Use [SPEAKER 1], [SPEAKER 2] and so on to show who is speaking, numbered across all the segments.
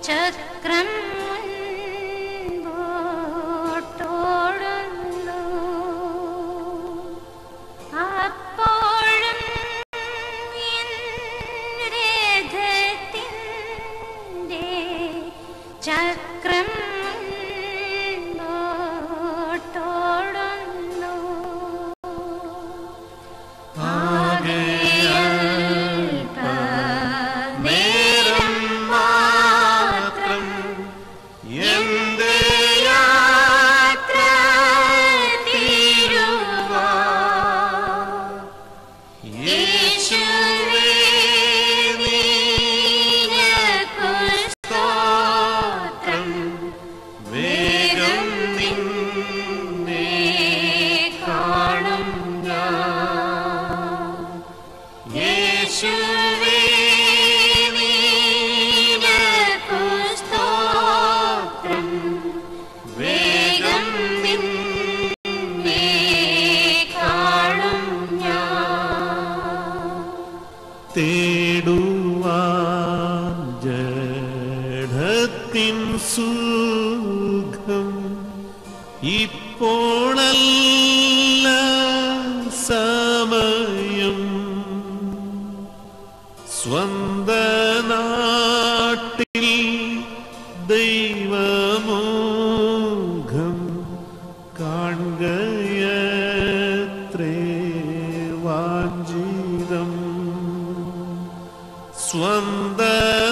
[SPEAKER 1] ചക്രം മുൻപോട്ടോടുന്നു. അപ്പോഴും രഥത്തിൻ്റെ ചക്രം മുൻപോട്ടോടുന്നു.
[SPEAKER 2] നേരം മാത്രം എന്റെ യാത്ര തീരുവാൻ യേശുവേ നിനക്കു സ്തോത്രം. വേഗം നിന്നെ കാണും ഞാൻ. യേശുവേ നിനക്കു സ്തോത്രം. വേഗം നിന്നെ കാണും ഞാൻ. തേടുവാൻ ജഡത്തിൻ സുഖം ഇപ്പോഴല്ല സമയം. സ്വന്ത നാട്ടിൽ ദൈവമുഖം കാണുകയത്രേ വാഞ്ചിതം. സ്വന്ത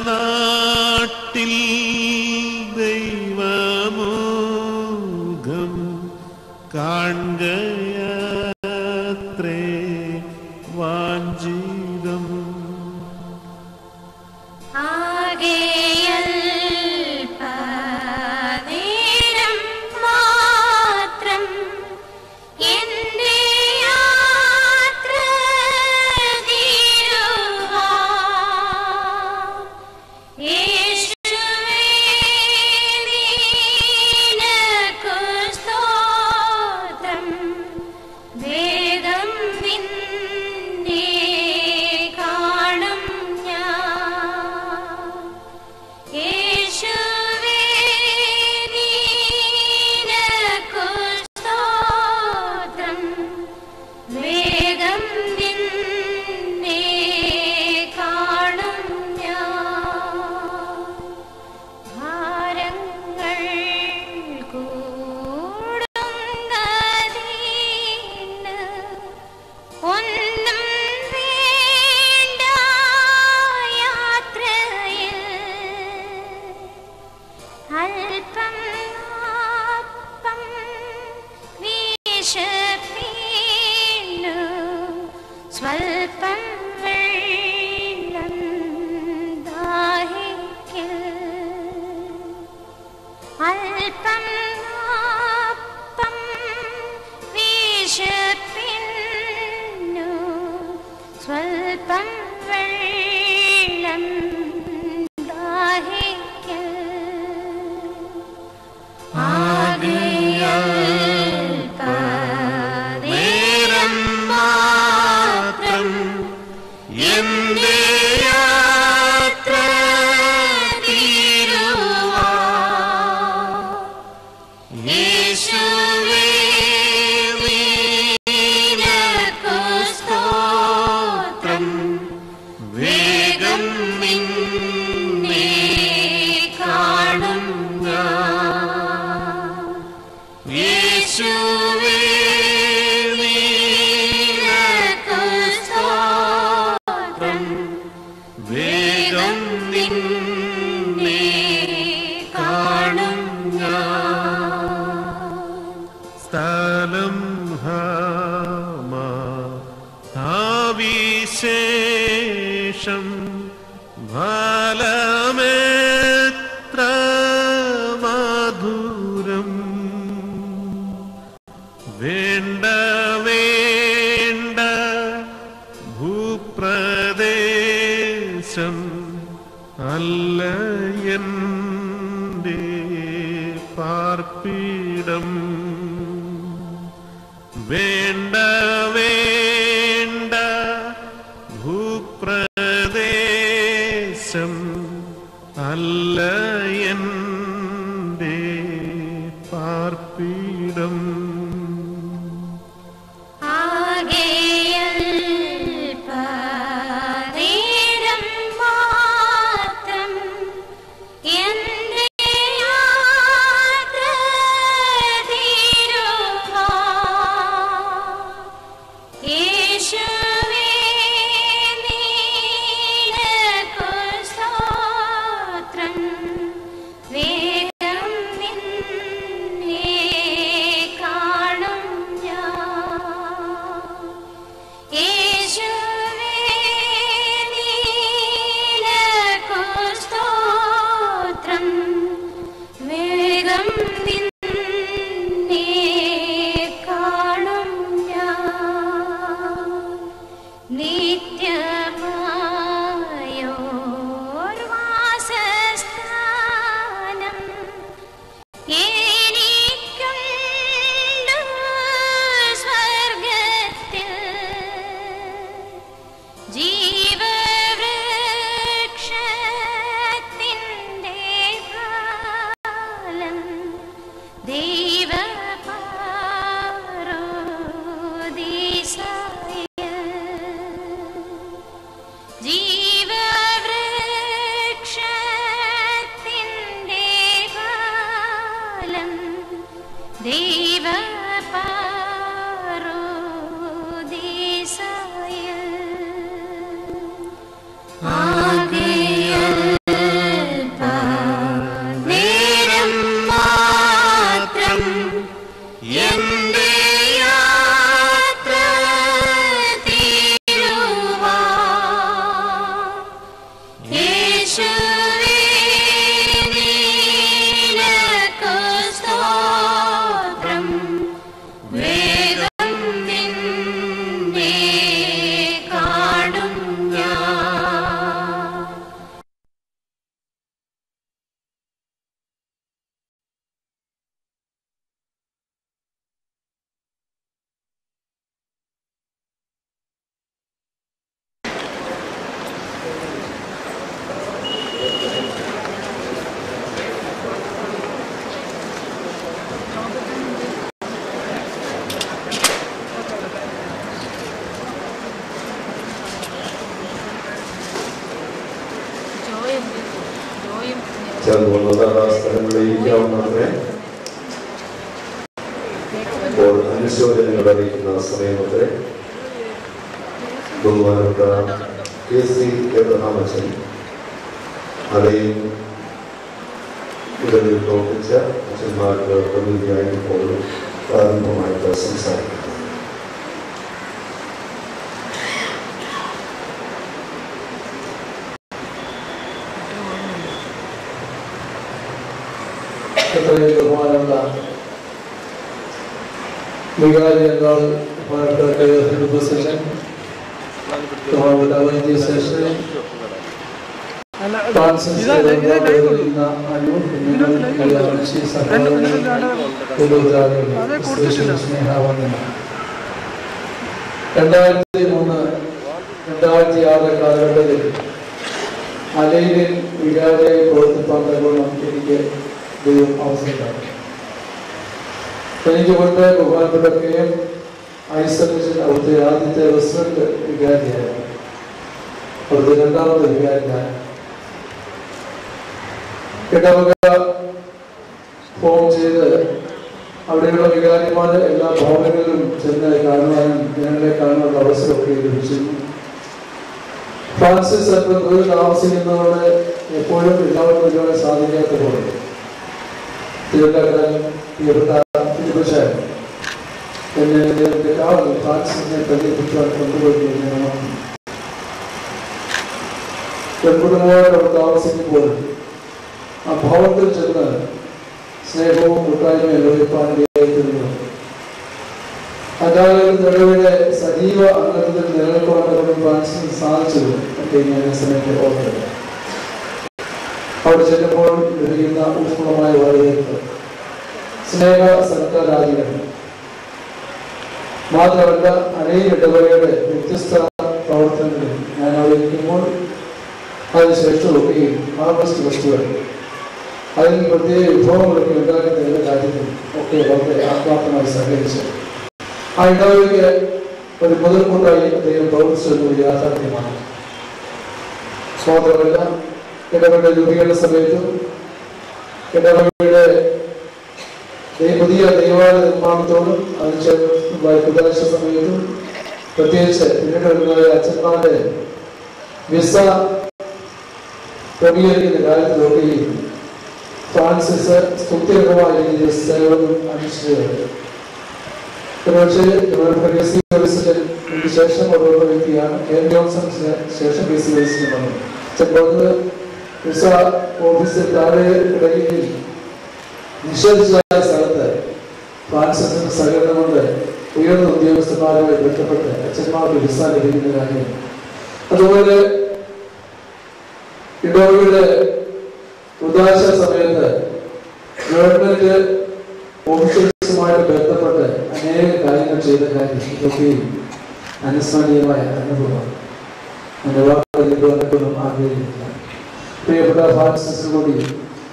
[SPEAKER 2] നാട്ടിൽ ദൈവമുഖം കാണുകയത്രേ വാഞ്ചിതം.
[SPEAKER 1] ആകെയൽപനേരം മാത്രം എന്റെ യാത്ര തീരുവാൻ യേശുവേ നിനക്കു സ്തോത്രം. വേഗം നിന്നെ കാണും ഞാൻ. യേശുവേ നിനക്കു സ്തോത്രം. വേഗം നിന്നെ കാണും ഞാൻ. ഭാരങ്ങൾ കൂടുന്നതിന് ഒന്നും വേണ്ട യാത്രയിൽ. അല്പം അപ്പം വിശപ്പിനു സ്വൽപ്പം വെള്ളം ദാഹിക്കൽ. അല്പം അപ്പം വിശപ്പിനു സ്വൽപ്പം വെള്ളം ദാഹിക്കൽ.
[SPEAKER 2] നേരം മാത്രം എന്റെ യാത്ര തീരുവാൻ യേശുവേ നിനക്കു സ്തോത്രം. വേഗം നിന്നെ കാണും ഞാൻ. യേശുവേ നിനക്കു സ്തോത്രം. വേഗം നിന്നെ കാണും ഞാൻ. സ്ഥലം വിശേഷം ഫലമെത്ര മധുരം. വേണ്ട വേണ്ട ഭൂപ്രദേശം അല്ല എൻ്റെ പാർപ്പിടം. വേണ്ട വേണ്ട ഭൂപ്രദേശം അല്ല
[SPEAKER 3] ചേർന്നുകൊണ്ടുള്ള സ്ഥലങ്ങളിലേക്കാവുന്നതിനെ ഇപ്പോൾ അനുശോചനങ്ങൾ അറിയിക്കുന്ന സമയമത്രേ. ബഹുമാനപ്പെട്ട KC എബ്രഹാമച്ചൻ അലയും ഇടയിൽ പ്രവർത്തിച്ച അച്ഛന്മാർക്ക് പ്രതിനിധിയായിപ്പോൾ പ്രാരംഭമായിട്ട് സംസാരിക്കുന്നു.
[SPEAKER 4] ബഹുമാനമുള്ള വികാരി എന്നാൽ കാലഘട്ടത്തിൽ അലയിൽ വികാരിയായി പ്രവർത്തിപ്പാൻ എനിക്ക് ദൈവം അവസരം. എനിക്ക് മുൻപ് ബഹുമാനപ്പെട്ട KM ഐസക് അവിടുത്തെ ആദ്യത്തെ റെസിഡന്റ് വികാരിയായിരുന്നു. അവിടുത്തെ രണ്ടാമത്തെ വികാരിയാണ്. ഇടവക ഫോം ചെയ്ത് അവിടെയുള്ള വികാരിമാര് എല്ലാ ഭവനങ്ങളിലും ചെന്ന് കാണുവാനും ജനങ്ങളെ കാണാനുള്ള അവസരമൊക്കെ ലഭിച്ചിരുന്നു. ഫ്രാൻസിസ് അല്പം ദൂരം താമസിക്കുന്നതോടെ എപ്പോഴും എല്ലാവർക്കും ഒരുപാട് സാധിക്കാത്ത പോലെ തിരുവനന്തപുരം എന്നെ കാവൽ ഫ്രാൻസിനെ ബന്ധിപ്പിക്കാൻ കൊണ്ടുപോയി പെൺകുടുംബമായിട്ട് അവിടെ താമസിക്കുമ്പോൾ ആ ഭവനത്തിൽ ചെന്ന് സ്നേഹവും കൂട്ടായ്മയും ലഭിക്കാൻ ഇടയായിത്തീർന്നു. അതായത് നിലവിലെ സജീവ അംഗത്തിൽ നിലനിൽക്കുവാൻ ഫ്രാൻസിന് സാധിച്ചത് ഒക്കെ ഞാൻ ഈ സമയത്ത് ഓർക്കുന്നത്. അവിടെ ചെല്ലുമ്പോൾ ലഭിക്കുന്ന ഊഷ്മളമായ വരവേൽപ്പ്, സ്നേഹ സർക്കാരാധികൾ മാത്രമല്ല അനേക ഇടവകയുടെ വ്യത്യസ്ത പ്രവർത്തനങ്ങളിൽ ഞാൻ അവിടെ ഇരിക്കുമ്പോൾ അതിനുശേഷമൊക്കെയും ഹാർവസ്റ്റ് ഫെസ്റ്റിവൽ അതിന് പ്രത്യേക വിഭവങ്ങളൊക്കെ ഉണ്ടാക്കുന്ന കാര്യത്തിൽ ഒക്കെ വളരെ ആത്മാർത്ഥമായി സഹകരിച്ചു. ആ ഇടവകയ്ക്ക് ഒരു മുതൽക്കൂട്ടായി അദ്ദേഹം പ്രവർത്തിച്ചൊരു യാഥാർത്ഥ്യമാണ്. മാത്രമല്ല ഇടവകയുടെ രൂപീകരണ സമയത്തും ഇടവകയുടെ പുതിയ ദൈവാലയ നിർമ്മാണത്തോടും അതിന് കുദാശ സമയത്തും പ്രത്യേകിച്ച് പിന്നീട് അച്ഛന്മാരുടെ വിസ ക്രമീകരിക്കുന്ന കാര്യത്തിലൊക്കെയും ഫ്രാൻസിസ് സ്തുത്യർഹമായ രീതിയിൽ സേവനം അനുഷ്ഠിച്ചത്. ശേഷം ഒരു വ്യക്തിയാണ് KM ജോൺസണിന് ശേഷം KC വിൽസൺ വന്നത്. ചെറുപ്പത്തിൽ വിസ ഓഫീസിൽ താഴെ ഇടയിൽ നിഷേധിച്ചതായ സ്ഥലത്ത് ഫ്രാൻസിസിന്റെ സഹകരണം കൊണ്ട് ഉയർന്ന ഉദ്യോഗസ്ഥന്മാരുമായി ബന്ധപ്പെട്ട് അച്ഛന്മാർക്ക് വിസ ലഭിക്കുന്ന കാര്യം. അതുപോലെ ഇടവകയുടെ ഉദാശ സമയത്ത് ഗവൺമെന്റ് ഓഫീസേഴ്സുമായിട്ട് ബന്ധപ്പെട്ട് അനേക കാര്യങ്ങൾ ചെയ്ത കാര്യം ഇതൊക്കെയും അനുസ്മരണീയമായ അനുഭവമാണ്. എൻ്റെ വാക്കുകളൊന്നും ആഗ്രഹിക്കുന്നില്ല. പ്രിയപ്പെട്ട ഫ്രാൻസിസ് കൂടി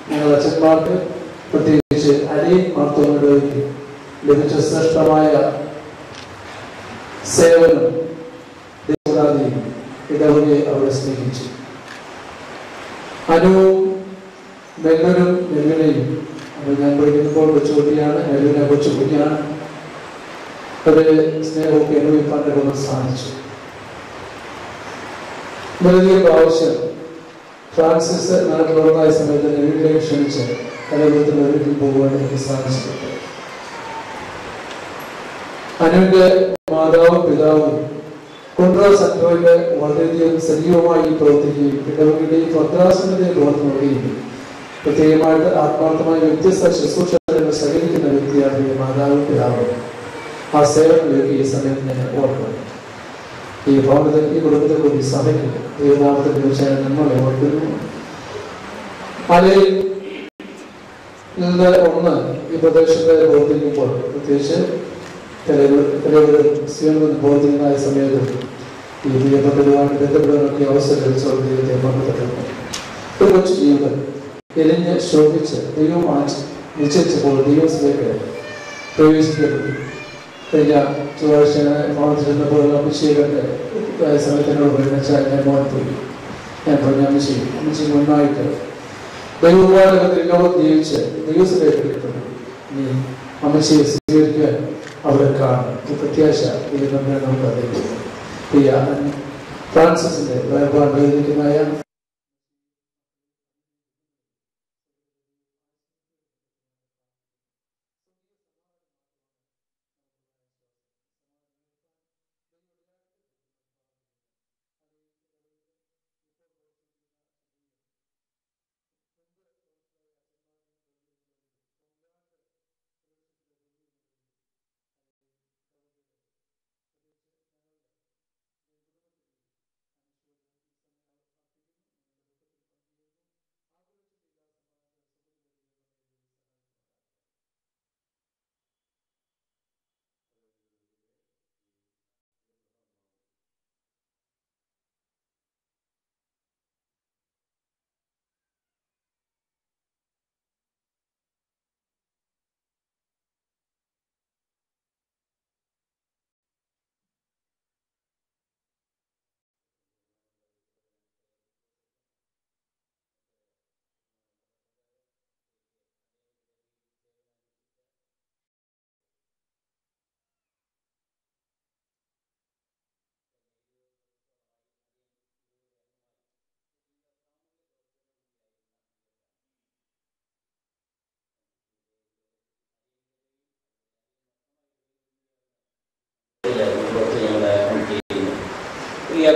[SPEAKER 4] ഞങ്ങൾ അച്ഛന്മാർക്ക് പ്രത്യേകിച്ച് അലീൻ മാർത്തോമയുടെ ലഭിച്ച ശ്രേഷ്ഠമായ സേവനം കൂടാതെ ഇടവകയെ അവിടെ സ്നേഹിച്ചു. അനുവും മെൽവനും മെൽവിനെയും അപ്പോൾ ഞാൻ പഠിക്കുമ്പോൾ കൊച്ചുകുട്ടിയാണ്, മെൽവിനെ കൊച്ചുകുട്ടിയാണ്. അവര് സ്നേഹമൊക്കെ അനുഭവിക്കാൻ കൊണ്ട് സാധിച്ചു. വലിയ പ്രാവശ്യം ഫ്രാൻസിസ് നടക്കുന്ന സമയത്ത് വീട്ടിലേക്ക് ക്ഷണിച്ച് കലപുരത്തിന്റെ വീട്ടിൽ പോകുവാൻ എനിക്ക് സാധിച്ചിട്ടുണ്ട്. അനുവിന്റെ മാതാവും പിതാവും കുണ്ട്ര സംഘവില് വളരെയധികം സജീവമായി പ്രവർത്തിക്കുകയും ഇടവകയുടെയും ഭദ്രാസനത്തെ പ്രവർത്തനവുകയും പ്രത്യേകമായിട്ട് ആത്മാർത്ഥമായ വ്യത്യസ്ത ശുശ്രൂഷകൾ സഹകരിക്കുന്ന വ്യക്തിയാണ് മാതാവും പിതാവും. ആ സേവനത്തിലേക്ക് ഈ സമയത്ത് ഞാൻ ഓർക്കുന്നു. ഈ ഭവനത്തിൽ ഈ കുടുംബത്തെ കൂടി സഭയ്ക്ക് ദൈവനാമത്തിൽ ചോദിച്ചാൽ നമ്മളെ ഓർക്കുന്നു. മലയിൽ നിന്ന് ഒന്ന് ഈ പ്രദേശത്തെ പ്രവർത്തിക്കുമ്പോൾ പ്രത്യേകിച്ച് പ്രവർത്തിക്കുന്ന സമയത്ത് ഈ പ്രിയപ്പെട്ടതുമായിട്ട് ബന്ധപ്പെടാനൊക്കെ അവസരം ലഭിച്ചവർ ദൈവത്തെ ബന്ധപ്പെട്ടിട്ടുണ്ട്. ഒരു കൊച്ചു ജീവിതം എരിഞ്ഞ് ശോഭിച്ച് ദൈവം നിശ്ചയിച്ചപ്പോൾ ദൈവത്തിലേക്ക് പ്രവേശിക്കപ്പെട്ടു. കഴിഞ്ഞ ചൊവ്വാഴ്ച ഭവനത്തിൽ ചെന്നപ്പോൾ അഭിഷേകത്തെ സമയത്തിനോട് വെച്ചാൽ ഞാൻ മോൻ പോയി. ഞാൻ പറഞ്ഞു അമ്മച്ചി മുന്നായിട്ട് ദൈവമാനകത്തിനോട് ജീവിച്ച് ദൈവത്തിലേക്കെടുക്കുന്നു. ഇനി അമ്മച്ചിയെ സ്വീകരിക്കാൻ അവിടെ കാണും. പ്രത്യാശ ഇത് നമ്മളെ നമുക്ക് അറിയിക്കുന്നു. പ്രിയ ഫ്രാൻസിസിന്റെ വേർപാട് വേദിക്കുന്നതായ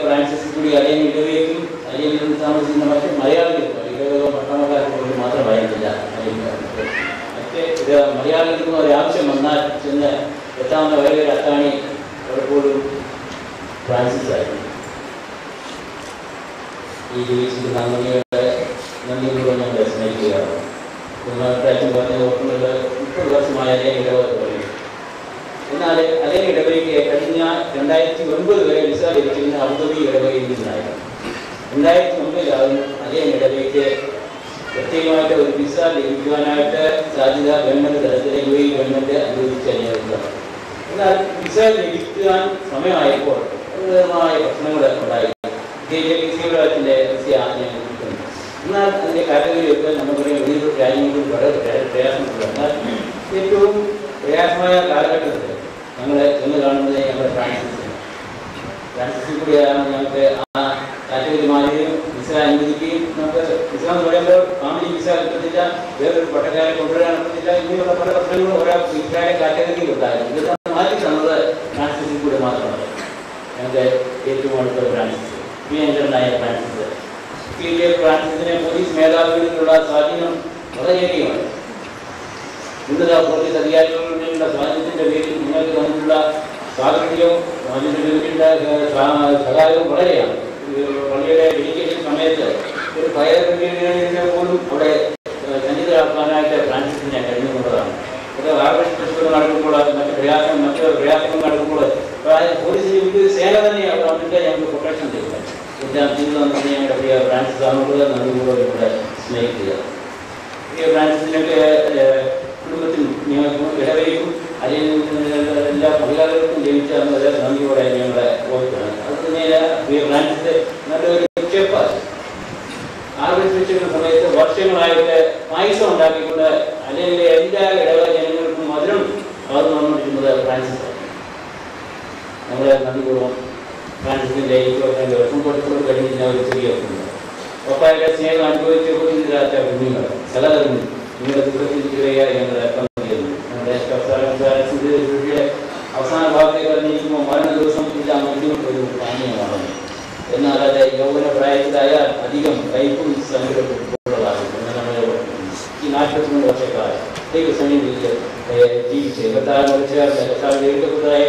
[SPEAKER 5] ഫ്രാൻസിസ് കൂടി അലയും ഇടവേക്കും അലയിൽ നിന്ന് താമസിക്കുന്ന മറ്റ് മലയാളികൾക്കും ഇടവേഗം പട്ടണക്കാർക്ക് മാത്രമായിരുന്നില്ല. മറ്റ് മലയാളികൾക്കും ഒരാവശ്യം വന്നാൽ ചെന്ന് എത്താവുന്ന വലിയ ഒരു അത്താണി പലപ്പോഴും ഫ്രാൻസിസ് ആയിരുന്നു. ഈ ജീവിച്ചിരിക്കുന്ന നന്ദിപൂർവ്വം ഞങ്ങൾ സ്നേഹിക്കുകയാണ്. പ്രാവശ്യം പറഞ്ഞ ഓർക്കുന്നത് 30 വർഷമായ അലയും ഇടവേക്ക് പറയും. എന്നാൽ അതേ ഇടവകയ്ക്ക് കഴിഞ്ഞ 2009 വരെ വിസ ലഭിച്ചിരുന്ന അബുദാബി ഇടവകയിൽ നിന്നായിരുന്നു. 2009 അതേ ഇടവകയ്ക്ക് പ്രത്യേകമായിട്ട് ഒരു വിസ ലഭിക്കുവാനായിട്ട് സാധ്യത ഗവൺമെൻറ് തലത്തിൽ UAE ഗവൺമെൻറ് അനുവദിച്ച് കഴിഞ്ഞിരുന്നത്. എന്നാൽ വിസ ലഭിക്കുവാൻ സമയമായപ്പോൾ വിവിധമായ പ്രശ്നങ്ങൾ ഉണ്ടായി. വിസയുടെ വിസ ഞങ്ങൾ കിട്ടുന്നു. എന്നാൽ അതിൻ്റെ കാറ്റഗറിയൊക്കെ നമുക്കറിയാം വലിയ രാജ്യങ്ങളിൽ വളരെ പ്രയാസമുണ്ട്. എന്നാൽ ഏറ്റവും പ്രയാസമായ കാലഘട്ടത്തിൽ ഞങ്ങൾ ചെന്ന് കാണുന്നത് ഞങ്ങളുടെ ഫ്രാൻസിസിൽ കൂടിയാണ്. ഞങ്ങൾക്ക് ആ കാറ്റഗറി മാറുകയും വിസ അനുവദിക്കുകയും നമുക്ക് വിസ എന്ന് പറയുമ്പോൾ ഫാമിലി വിസ കിട്ടത്തില്ല, വേറൊരു പട്ടക്കാരെ കൊണ്ടുവരാൻ പറ്റില്ല, ഇങ്ങനെയുള്ള പല പ്രശ്നങ്ങളും ഓരോ വിസയുടെ കാറ്റഗറിയിൽ ഉണ്ടായിരുന്നു. ഇതൊക്കെ മാറ്റി തന്നത് ഫ്രാൻസിസിൽ കൂടെ മാത്രമാണ്. ഞങ്ങൾക്ക് ഏറ്റവും അടുത്ത ഫ്രാൻസിസ്, പ്രിയങ്കരനായ ഫ്രാൻസിസ്. ഫ്രാൻസിസിനെ പോലീസ് മേധാവികളിലുള്ള സ്വാധീനം വളരെയധികമാണ്. ഉന്നത പോലീസ് അധികാരികളുടെ സ്വാധീനത്തിൻ്റെ പേരിൽ നിങ്ങൾക്ക് തമ്മിലുള്ള സ്വാതന്ത്ര്യവും അതിൻ്റെ സഹായവും വളരെയാണ്. പള്ളിയുടെ ഡെഡിക്കേഷൻ സമയത്ത് ഒരു ഫയർ ബ്രിഗേഡിനെ പോലും അവിടെ സന്നിധരാക്കാനായിട്ട് ഫ്രാൻസിസിനെ കഴിഞ്ഞുകൊണ്ടതാണ്. അത് ആർട്ടിസ്റ്റ് ഫെസ്റ്റിവൽ നടക്കുമ്പോൾ മറ്റ് പ്രയാസങ്ങൾ നടക്കുമ്പോൾ പോലീസിന് ഒരു സേന തന്നെയാണ് അതിൻ്റെ ഞങ്ങൾക്ക് പ്രൊട്ടക്ഷൻ ചെയ്യുന്നത്. എല്ലാം ജീവിതം തന്നെ ഞങ്ങളുടെ പ്രിയ ഫ്രാൻസിസ് ആണുള്ളത് നന്ദിപൂർവ്വം ഇവിടെ സ്നേഹിക്കുക. പ്രിയ ഫ്രാൻസിസിനൊക്കെ കുടുംബത്തിൽ ഞങ്ങൾക്കും ഇടവയ്ക്കും അല്ലെങ്കിൽ എല്ലാ മലയാളികൾക്കും ലഭിച്ച നന്ദിയോടെ ഞങ്ങളെ ഓർക്കുകയാണ്. അത് തന്നെ പ്രിയ ഫ്രാൻസിസ് നല്ലൊരു ഷെഫാണ്. ആർട്ടിസ്റ്റ് സമയത്ത് വർഷങ്ങളായിട്ട് പായസം ഉണ്ടാക്കിക്കൊണ്ട് അല്ലെങ്കിൽ എല്ലാ ഇടവ ജനങ്ങൾക്കും മധുരം പകർന്നുകൊണ്ടിരിക്കുന്നത് ഫ്രാൻസിസാണ്. നമ്മളെ നന്ദിപൂർവ്വം ഫ്രാൻസിസിൻ്റെ 25 വർഷം കൊടുത്തോട് കഴിഞ്ഞിരുന്ന ഒരു ചെറിയ പപ്പായുടെ സ്നേഹം അനുഭവിച്ചുകൊണ്ടിരിക്കാത്ത കുഞ്ഞുങ്ങൾ സ്ഥലം നിങ്ങളുടെ ദുഃഖത്തിരിക്കുകയ ഞങ്ങൾ ചെയ്യുന്നു. ഞങ്ങളുടെ അവസാന ഭാഗത്തേക്ക് പറഞ്ഞിരിക്കുമ്പോൾ മരണ ദിവസം ഇല്ല ബുദ്ധിമുട്ടൊരു പാനീയമാണ്. എന്നാൽ അത് യൗവന പ്രായത്തിലായാൽ അധികം കൈപ്പും സങ്കടപ്പെട്ടതാകും. ഈ 43 വർഷക്കാലം ദൈവസന്നിധിയിൽ ജീവിച്ച് കർത്താവിനോട് എഴുതപ്പെട്ടതായ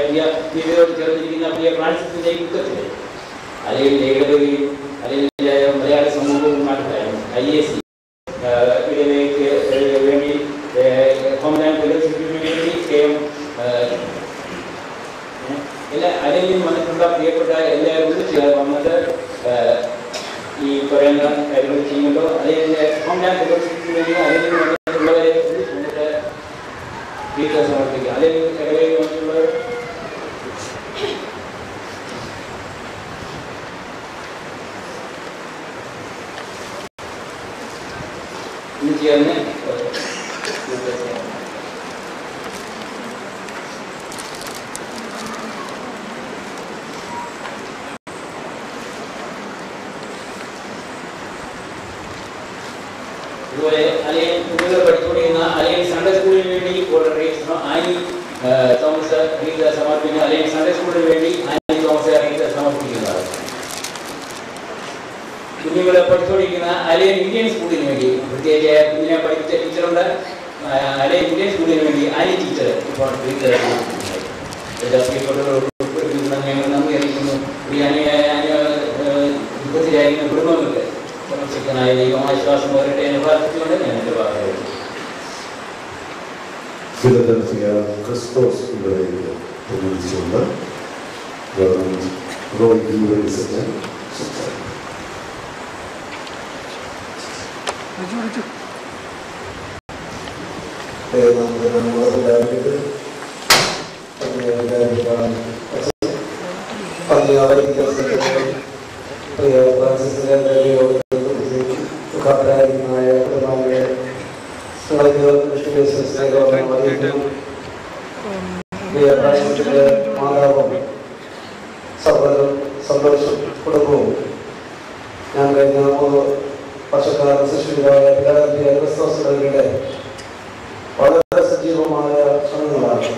[SPEAKER 5] പ്രിയയോട് ചേർന്നിരിക്കുന്ന പ്രിയ ഫ്രാൻസിസിന്റെ യുദ്ധത്തിൽ അല്ലെങ്കിൽ ഇടവകയും അല്ലെങ്കിൽ മലയാള സമൂഹവുമായിട്ടായിരുന്നു IAC ഇടവകയ്ക്ക് വേണ്ടി ഹോംലാൻഡ് ഫെലോഷിപ്പിന് വേണ്ടി എല്ലാ അല്ലെങ്കിൽ വന്നിട്ടുള്ള പ്രിയപ്പെട്ട എല്ലാവരും വന്നത് ഈ പറയുന്ന കാര്യങ്ങൾ ചെയ്യുന്നുണ്ടോ അല്ലെങ്കിൽ ഹോംലാൻഡ് ഫെലോഷിപ്പിന് വേണ്ടി അല്ലെങ്കിൽ വന്നിട്ടുള്ളവരെ സമർപ്പിക്കുക അല്ലെങ്കിൽ ഇടവകയിൽ വന്നിട്ടുള്ളവർ തന്നെ അതുപോലെ അല്ലെങ്കിൽ കുട്ടികൾ പഠിച്ചുകൊണ്ടിരുന്ന അല്ലെങ്കിൽ സൺഡേ സ്കൂളിന് വേണ്ടി ആനി തോമസ് ഗീത സമർപ്പിക്കുന്നു. അല്ലെങ്കിൽ സൺഡേ സ്കൂളിന് വേണ്ടി ആനി തോമസ് ഗീത സമർപ്പിക്കുന്നതാണ്. കുഞ്ഞുങ്ങളെ പഠിച്ചുകൊണ്ടിരിക്കുന്ന അല്ലെങ്കിൽ ഇന്ത്യൻ സ്കൂളിന് വേണ്ടി പ്രത്യേകിച്ച് കുഞ്ഞിനെ പഠിപ്പിച്ച ടീച്ചറുണ്ട്. അല്ലെങ്കിൽ ഇന്ത്യൻ സ്കൂളിന് വേണ്ടി ആനി ടീച്ചർ ഇപ്പോൾ ഞങ്ങൾ നന്ദി അറിയിക്കുന്നു. ദുഃഖത്തിലായിരിക്കുന്ന കുടുംബങ്ങൾക്ക് ശക്തനായ ദൈവമാശ്വാസം വരട്ടെ എന്ന് പ്രാർത്ഥിച്ചുകൊണ്ട് ഞാൻ എൻ്റെ വാക്കുകൾ
[SPEAKER 3] ഫിലദൽഫിയ ക്രിസ്തോസ് ഇവരേക്ക് പ്രതിനിധിച്ചുകൊണ്ട് റോയ് ഗ്രീവൻസിന്റെ സംസാരിക്കും.
[SPEAKER 4] മാതാവും സഹോദരനും സന്തോഷം കുടുംബവും ഞാൻ കഴിഞ്ഞ 3 വർഷക്കാലം സൃഷ്ടിയായ ഫിലദൽഫിയ ക്രിസ്തോസ് ഇടവകയുടെ വളരെ സജീവമായ ശ്രമങ്ങളാണ്.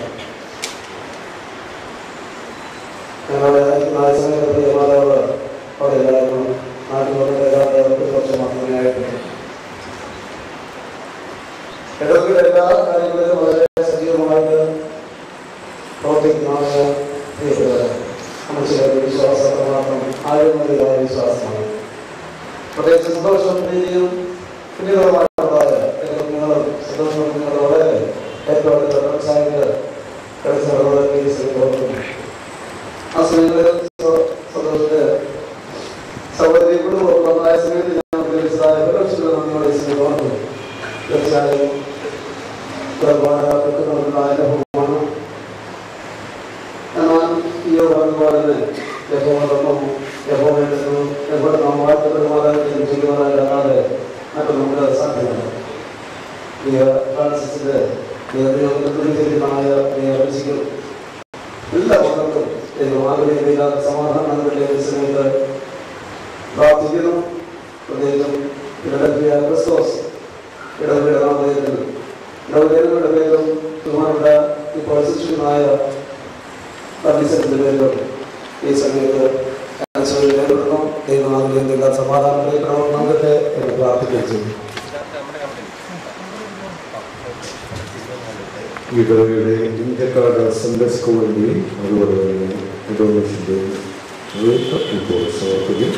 [SPEAKER 4] ഞങ്ങളുടെ സമയത്ത് മാതാവ് അവിടെ എല്ലാവരും നാട്ടിൽ വന്നിട്ട് കുറച്ച് മാത്രമേ ആയിട്ടുണ്ട്. ഇടവകയുടെ എല്ലാ കാര്യങ്ങളിലും വളരെ സജീവമായിട്ട് പ്രവർത്തിക്കുന്നതാണ് പ്രിയപ്പെട്ടവരെ. മനുഷ്യരുടെ വിശ്വാസം മാത്രം ആഴമേറിയതായ വിശ്വാസമാണ്. പ്രത്യേകിച്ച് സന്തോഷവും പ്രീതിയും പിന്നീടുള്ളതായ നിങ്ങളും സന്തോഷവും നിങ്ങൾ വളരെ ഏറ്റവും അടുത്ത വ്യവസായങ്ങൾ പ്രവർത്തിക്കുന്നു. ആ സമയങ്ങളിൽ സന്തോഷത്തെ സൗകര്യ കുടുംബമായ സമയത്ത് ഞാൻ നന്ദിയോടെ തോന്നുന്നു. തീർച്ചയായും അനുഭവമാണ്. എന്നാൽ ഈ പറഞ്ഞതുപോലെ തന്നെ നാം വാഴ്ത്തപ്പെടുമാറാകുകയും ചെയ്യുവാനല്ലാതെ മറ്റും നമുക്ക് സാധ്യമല്ല. ഈ ഫ്രാൻസിസിന്റെ എല്ലാ മക്കൾക്കും ആഗ്രഹിക്കുന്ന സമാധാനങ്ങളുടെ സമയത്ത് പ്രാർത്ഥിക്കുന്നു. പ്രത്യേകിച്ചും ഫിലദൽഫിയ ക്രിസ്തോസ് ഇടവകയുടെ നാമധേയത്തിൽ ഇടവകയുടെ പേരും ബഹുമാനപ്പെട്ട ഇപ്പോൾ ശിക്ഷകനായ സർവീസിന്റെ പേരിലും ഈ സമയത്ത് ദൈവനാമത്തിൽ സമാധാനം നൽകട്ടെ എന്ന് പ്രാർത്ഥിക്കുകയും ചെയ്യും.
[SPEAKER 3] ഇടവകയുടെ ഇന്ത്യക്കാരുടെ സൺഡേ സ്കൂളിൻ്റെയും അതുപോലെ തന്നെ ഡൊണേഷൻ്റെയും ഇപ്പോൾ സമർപ്പിക്കും.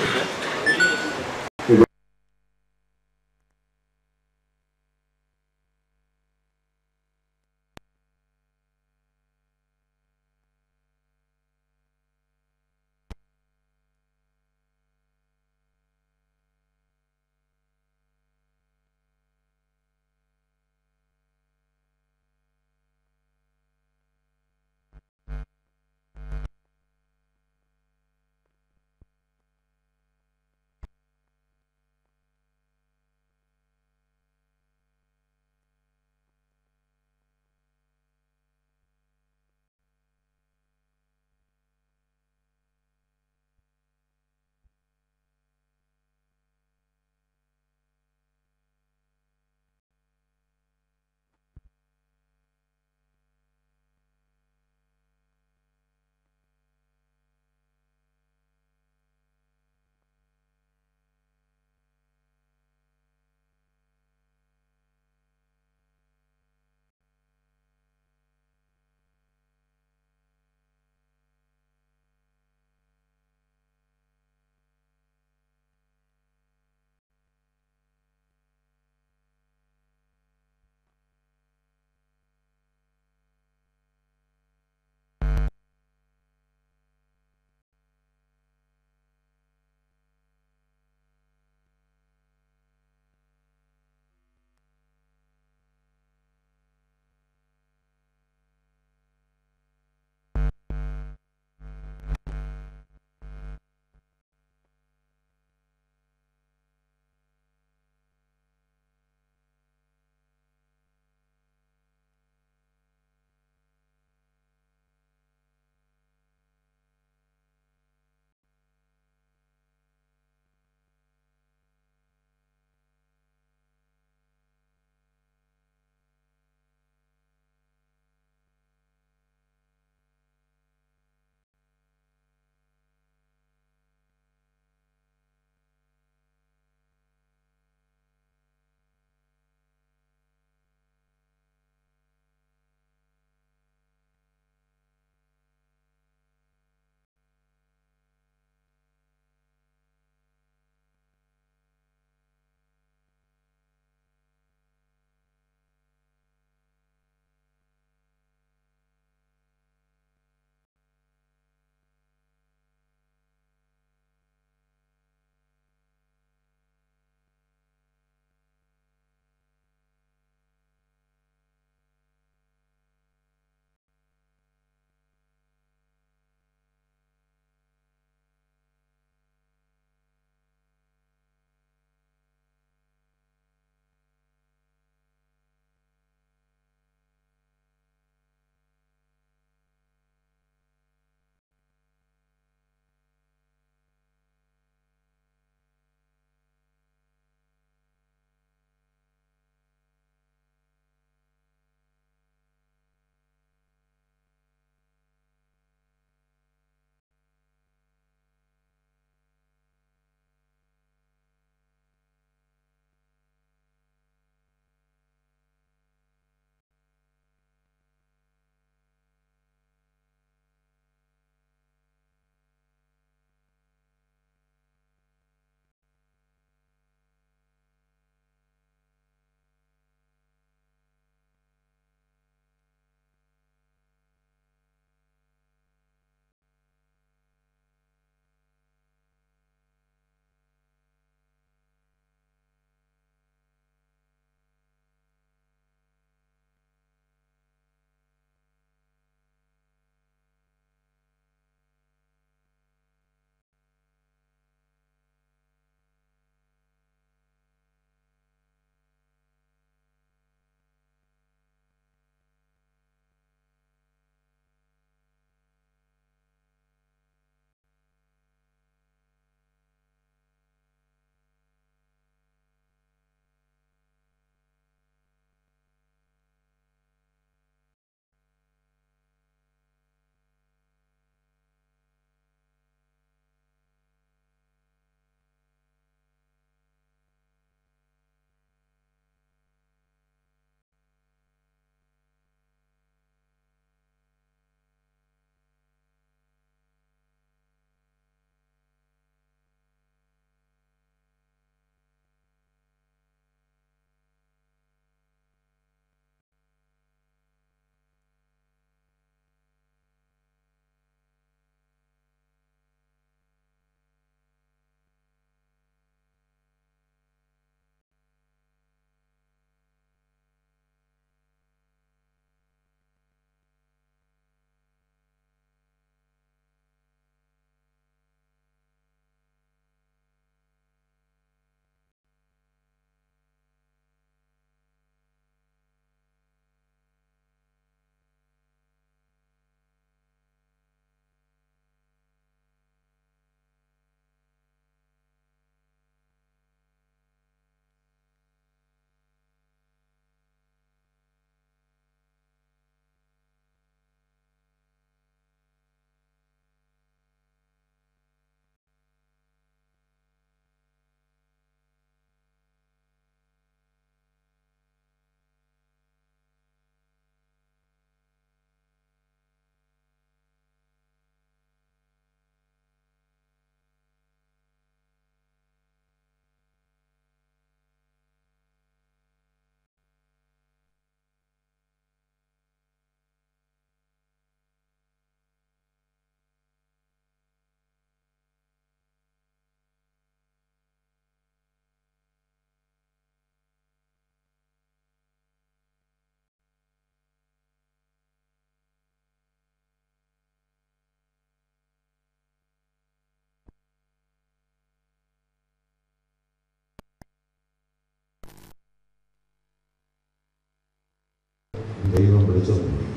[SPEAKER 3] ദൈവം വിളിച്ചുകൊണ്ടിരിക്കും.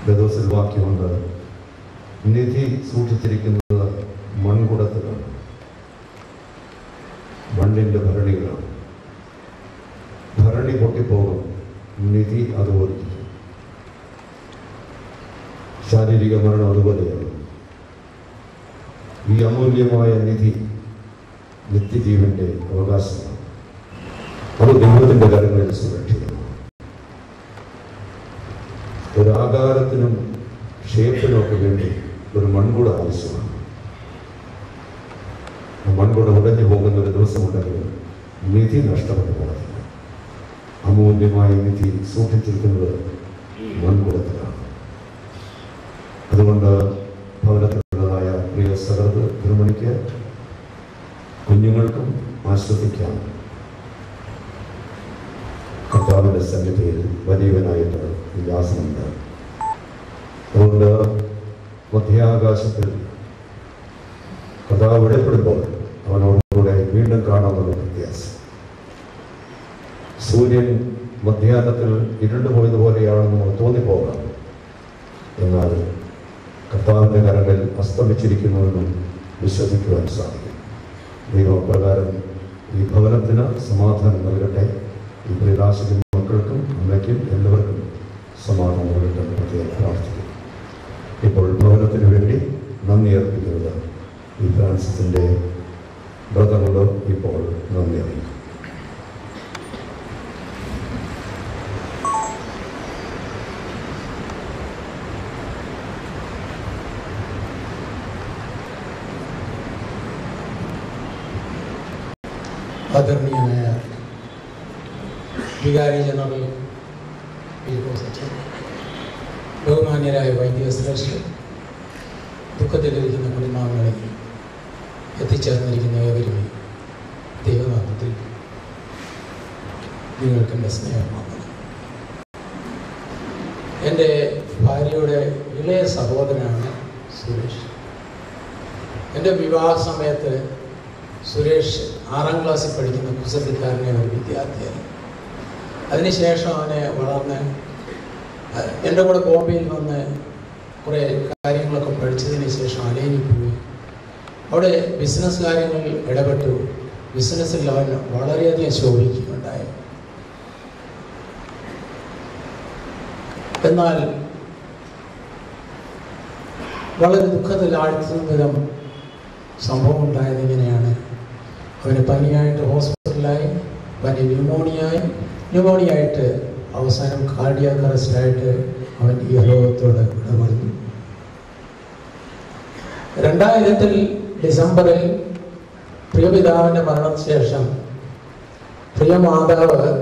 [SPEAKER 3] വേദോസിൽ വാക്യമുണ്ട്, നിധി സൂക്ഷിച്ചിരിക്കുന്നത് മൺകുടത്തിലാണ്, മണ്ണിൻ്റെ ഭരണികളാണ്. ഭരണി പൊട്ടിപ്പോകും, നിധി അതുപോലെ. ശാരീരിക മരണം അതുപോലെയാണ്. ഈ അമൂല്യമായ നിധി നിത്യജീവന്റെ അവകാശമാണ്. അത് ദൈവത്തിൻ്റെ കരങ്ങളിൽ സുരക്ഷിതമാണ്. ഒരു ആകാരത്തിനും ഷേപ്പിനും ഒക്കെ വേണ്ടി ഒരു മൺകുട ആവശ്യമാണ്. മൺകുട ഉടഞ്ഞു പോകുന്ന ഒരു ദിവസമുണ്ടെങ്കിൽ നിധി നഷ്ടപ്പെട്ടു പോകത്തില്ല. അമൂല്യമായ നിധി സൂക്ഷിച്ചിരിക്കുന്നത് മൺകുടത്തിലാണ്. അതുകൊണ്ട് ഭവനത്തിലുള്ളതായ പ്രിയ സഹൃദ തിരുമണിക്ക് കുഞ്ഞുങ്ങൾക്കും ആശ്വസിക്കാം. കർത്താവിൻ്റെ സന്നിധിയിൽ വലിയവനായിട്ട് വിലാസമുണ്ട്. അതുകൊണ്ട് മധ്യാകാശത്തിൽ കർത്താവ് വെളിപ്പെടുമ്പോൾ അവനോടുകൂടെ വീണ്ടും കാണാമെന്നുള്ള വ്യത്യാസം. സൂര്യൻ മധ്യാഹ്നത്തിൽ ഇരുണ്ടുപോയതുപോലെയാണെന്ന് നമുക്ക് തോന്നിപ്പോകാം. എന്നാൽ കർത്താവിൻ്റെ കരങ്ങളിൽ അസ്തമിച്ചിരിക്കുന്നുവെന്നും വിശ്വസിക്കുവാൻ സാധിക്കും. ദൈവപ്രകാരം ഈ ഭവനത്തിന് സമാധാനം നൽകട്ടെ. ഈ പ്രകാശിക്കുന്ന മക്കൾക്കും അമ്മയ്ക്കും എല്ലാവർക്കും സമാധാനം നൽകട്ടെ എന്ന് പ്രത്യേകം പ്രാർത്ഥിക്കും. ഇപ്പോൾ ഭവനത്തിന് വേണ്ടി നന്ദി അർപ്പിക്കുന്നത് ഈ ഫ്രാൻസിസിൻ്റെ ബ്രദറിനോട് ഇപ്പോൾ നന്ദി അറിയിക്കും.
[SPEAKER 6] ആദരണീയനായ വികാരി ജനറൽ സച്ചിൻ, ബഹുമാന്യരായ വൈദ്യശ്രേഷ്ഠർ, ദുഃഖത്തിലിരിക്കുന്ന കുടുംബാംഗങ്ങളിൽ എത്തിച്ചേർന്നിരിക്കുന്ന ഏവരും ദൈവനാമത്തിൽ നിങ്ങൾക്ക് എൻ്റെ സ്നേഹമാണ്. എൻ്റെ ഭാര്യയുടെ ഇളയ സഹോദരനാണ് സുരേഷ്. എൻ്റെ വിവാഹ സമയത്ത് സുരേഷ് 6ാം ക്ലാസ്സിൽ പഠിക്കുന്ന കുസൃതിക്കാരനെ ഒരു വിദ്യാർത്ഥിയായി. അതിനുശേഷം അവനെ വളർന്ന് എൻ്റെ കൂടെ ബോംബെയിൽ വന്ന് കുറേ കാര്യങ്ങളൊക്കെ പഠിച്ചതിന് ശേഷം അലൈനിൽ പോയി അവിടെ ബിസിനസ് കാര്യങ്ങളിൽ ഇടപെട്ടു. ബിസിനസ്സിൽ അവൻ വളരെയധികം ശോഭിക്കുകയുണ്ടായി. എന്നാൽ വളരെ ദുഃഖത്തിൽ ആഴ്ത്തുന്ന വിധം സംഭവം ഉണ്ടായത് ഇങ്ങനെയാണ്. അവന് പനിയായിട്ട് ഹോസ്പിറ്റലിലായി, പനി ന്യൂമോണിയായിട്ട് അവസാനം കാർഡിയാക് അറസ്റ്റായിട്ട് അവൻ ഈ ലോകത്തോട് ഇടപെടുന്നു. 2000 ഡിസംബറിൽ പ്രിയപിതാവിൻ്റെ മരണശേഷം പ്രിയ മാതാവ്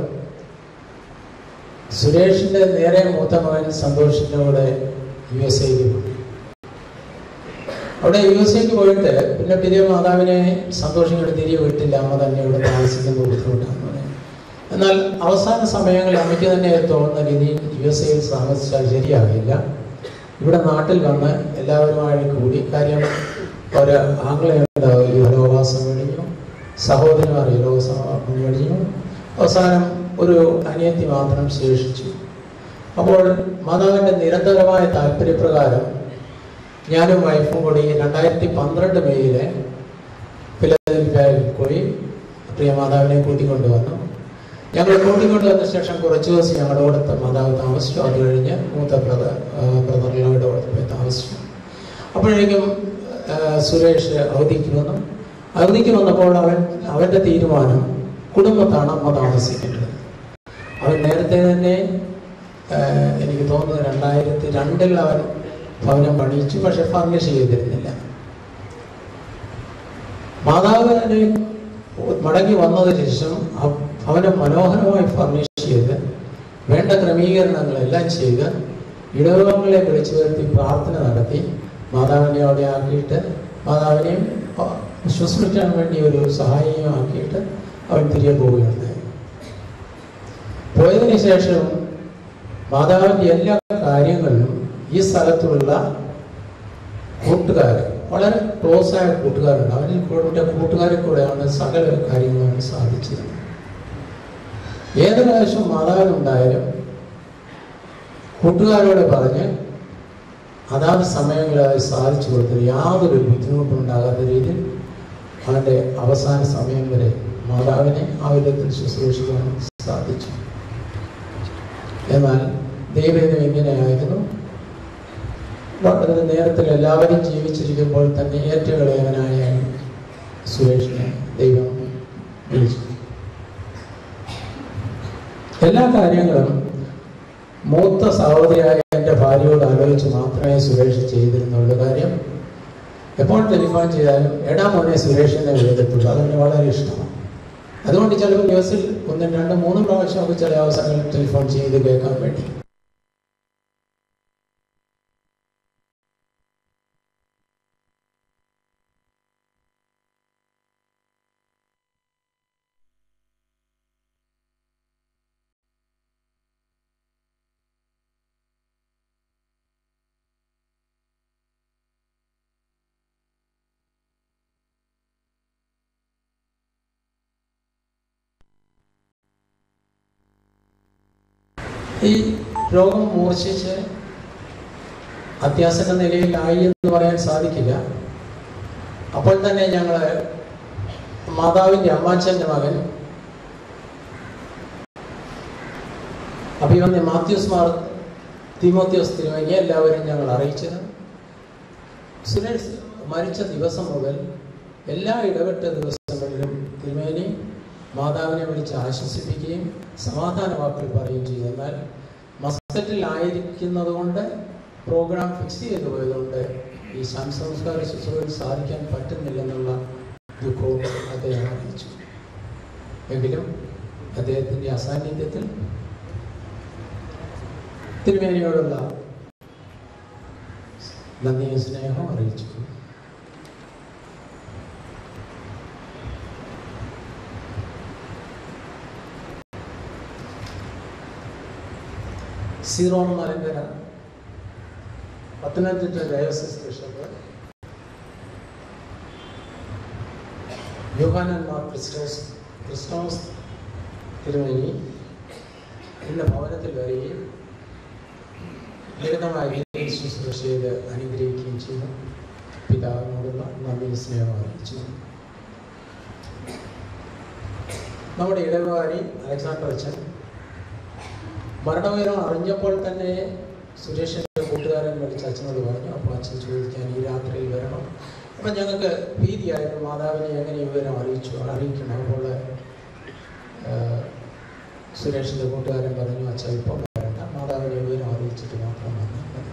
[SPEAKER 6] സുരേഷിൻ്റെ നേരെ മൂത്ത മകൻ സന്തോഷിൻ്റെ കൂടെ USA പോയി. അവിടെ USA പോയിട്ട് പിന്നെ പ്രിയ മാതാവിനെ സന്തോഷിങ്ങോട്ട് തിരികെ വിട്ടില്ല. അമ്മ തന്നെ ഇവിടെ താമസിക്കുന്ന ബുദ്ധിമുട്ടാണ്. എന്നാൽ അവസാന സമയങ്ങളിൽ അമ്മയ്ക്ക് തന്നെ തോന്നുന്ന രീതിയിൽ USA താമസിച്ചാൽ ശരിയാകില്ല, ഇവിടെ നാട്ടിൽ വന്ന് എല്ലാവരുമായി കൂടി, കാര്യം ഒരു ആംഗ്ലയുണ്ടാവും യുവലോകവാസം മേടിഞ്ഞു, സഹോദരന്മാർ യുവലോകവാസം മേടിഞ്ഞു, അവസാനം ഒരു അനിയത്തി മാത്രം ശേഷിച്ചു. അപ്പോൾ മാതാവിൻ്റെ നിരന്തരമായ താല്പര്യപ്രകാരം ഞാനും വൈഫും കൂടി 2012 മെയ്യില് ഫിലഡൽഫിയയിൽ പോയി പ്രിയ മാതാവിനെ കൂട്ടിക്കൊണ്ടുവന്നു. ഞങ്ങൾ കൂട്ടിക്കൊണ്ടുവന്ന ശേഷം കുറച്ച് ദിവസം ഞങ്ങളുടെ കൂടെ മാതാവ് താമസിച്ചു. അത് കഴിഞ്ഞ് മൂത്ത ബ്രദറിനോട് പോയി താമസിച്ചു. അപ്പോഴേക്കും സുരേഷ് അവധിക്ക് വന്നപ്പോൾ അവൻ്റെ തീരുമാനം കുടുംബത്താണ് അമ്മ താമസിക്കേണ്ടത്. അവൻ നേരത്തെ തന്നെ എനിക്ക് തോന്നുന്നത് 2002 അവൻ ഭവനം പണിയിച്ചു, പക്ഷെ ഫർണിഷ് ചെയ്തിരുന്നില്ല. മാതാവിനെ മടങ്ങി വന്നതിന് ശേഷം അവനെ മനോഹരമായി ഫർണിഷ് ചെയ്ത് വേണ്ട ക്രമീകരണങ്ങളെല്ലാം ചെയ്ത് ഇടവകളെ വിളിച്ചു വരുത്തി പ്രാർത്ഥന നടത്തി മാതാവിനെ അവിടെ ആക്കിയിട്ട് മാതാവിനെയും ശുശ്രൂഷിക്കാൻ വേണ്ടി ഒരു സഹായിയും ആക്കിയിട്ട് അവൻ തിരികെ പോവുകയുണ്ടായി. പോയതിനു ശേഷം മാതാവിൻ്റെ എല്ലാ കാര്യങ്ങളിലും ഈ സ്ഥലത്തുള്ള കൂട്ടുകാർ, വളരെ ക്ലോസായ കൂട്ടുകാരുണ്ട്, അവരിൽ കൂടെ കൂട്ടുകാരെ കൂടെയാണ് സകല കാര്യങ്ങളും സാധിച്ചത്. ഏത് പ്രാവശ്യം മാതാവിനുണ്ടായാലും കൂട്ടുകാരോട് പറഞ്ഞ് അതാത് സമയങ്ങളിൽ അത് സാധിച്ചു കൊടുത്തത് യാതൊരു ബുദ്ധിമുട്ടും ഉണ്ടാകാത്ത രീതിയിൽ അവൻ്റെ അവസാന സമയം വരെ മാതാവിനെ ആ വിധത്തിൽ ശുശ്രൂഷിക്കാൻ സാധിച്ചു. എന്നാൽ ദൈവം എങ്ങനെയായിരുന്നു? വളരെ നേരത്തിൽ എല്ലാവരും ജീവിച്ചിരിക്കുമ്പോൾ തന്നെ ഏറ്റവും ഇളയവനായ സുരേഷിനെ ദൈവം വിളിച്ചു. എല്ലാ കാര്യങ്ങളും മൂത്ത സഹോദരിയായ എൻ്റെ ഭാര്യയോട് ആലോചിച്ച് മാത്രമേ സുരേഷ് ചെയ്തിരുന്നുള്ള കാര്യം. എപ്പോൾ ടെലിഫോൺ ചെയ്താലും എടാ മോനെ സുരേഷിനെ വിളിക്കത്തുള്ളൂ. അതെന്നെ വളരെ ഇഷ്ടമാണ്. അതുകൊണ്ട് ചിലപ്പോൾ ദിവസത്തിൽ 1, 2, 3 പ്രാവശ്യമൊക്കെ ചില അവസരങ്ങളിൽ ടെലിഫോൺ ചെയ്ത് കേൾക്കാൻ വേണ്ടി. ഈ രോഗം മൂർച്ഛിച്ച് അത്യാസന്ന നിലയിലായി എന്ന് പറയാൻ സാധിക്കില്ല. അപ്പോൾ തന്നെ ഞങ്ങൾ മാതാവിൻ്റെ അമ്മാച്ചൻ്റെ മകൻ അഭിമന്യ മാത്യൂസ് മാർ തിമോത്തിയോസ് തിരുമേനിയെ എല്ലാവരും ഞങ്ങൾ അറിയിച്ചത്. സുരേഷ് മരിച്ച ദിവസം മുതൽ എല്ലാ ഇടപെട്ട ദിവസങ്ങളിലും തിരുമേനി മാതാവിനെ വിളിച്ച് ആശ്വസിപ്പിക്കുകയും സമാധാന വാക്കുകൾ പറയുകയും ചെയ്തു. എന്നാൽ മസ്കറ്റിലായിരിക്കുന്നത് കൊണ്ട് പ്രോഗ്രാം ഫിക്സ് ചെയ്തു പോയതുകൊണ്ട് ഈ സംസ്കാര ശുശ്രൂഷ സാധിക്കാൻ പറ്റുന്നില്ലെന്നുള്ള ദുഃഖവും അദ്ദേഹം അറിയിച്ചു. എങ്കിലും അദ്ദേഹത്തിൻ്റെ അസാന്നിധ്യത്തിൽ തിരുമേനിയോടുള്ള നന്ദിയും സ്നേഹവും അറിയിച്ചു. സീറോൺ മലങ്കര പത്തനംതിട്ട ഡയോസിസ് ബിഷപ്പ് യോഹാനൻ മാർ ക്രിസ്റ്റോസ് തിരുമേനി ഇന്ന് ഭവനത്തിൽ വരികയും ലളിതമായ രീതിയിൽ ശുശ്രൂഷ ചെയ്ത് അനുഗ്രഹിക്കുകയും ചെയ്തു. പിതാവിനോടുള്ള നന്ദി സ്നേഹം അറിയിച്ചു. നമ്മുടെ ഇടവകാരി അലക്സാണ്ടർ അച്ഛൻ മരണവിവരം അറിഞ്ഞപ്പോൾ തന്നെ സുരേഷിൻ്റെ കൂട്ടുകാരൻ വിളിച്ച് അച്ഛനോട് പറഞ്ഞു. അപ്പോൾ അച്ഛൻ ചോദിക്കാൻ ഈ രാത്രിയിൽ വരണം. അപ്പം ഞങ്ങൾക്ക് ഭീതിയായിരുന്നു, മാതാവിനെ എങ്ങനെ വിവരം അറിയിക്കണം. അപ്പോൾ സുരേഷിൻ്റെ കൂട്ടുകാരൻ പറഞ്ഞു, അച്ഛൻ ഇപ്പം വരണ്ട, മാതാവിനെ വിവരം അറിയിച്ചിട്ട് മാത്രം വന്നാൽ മതി.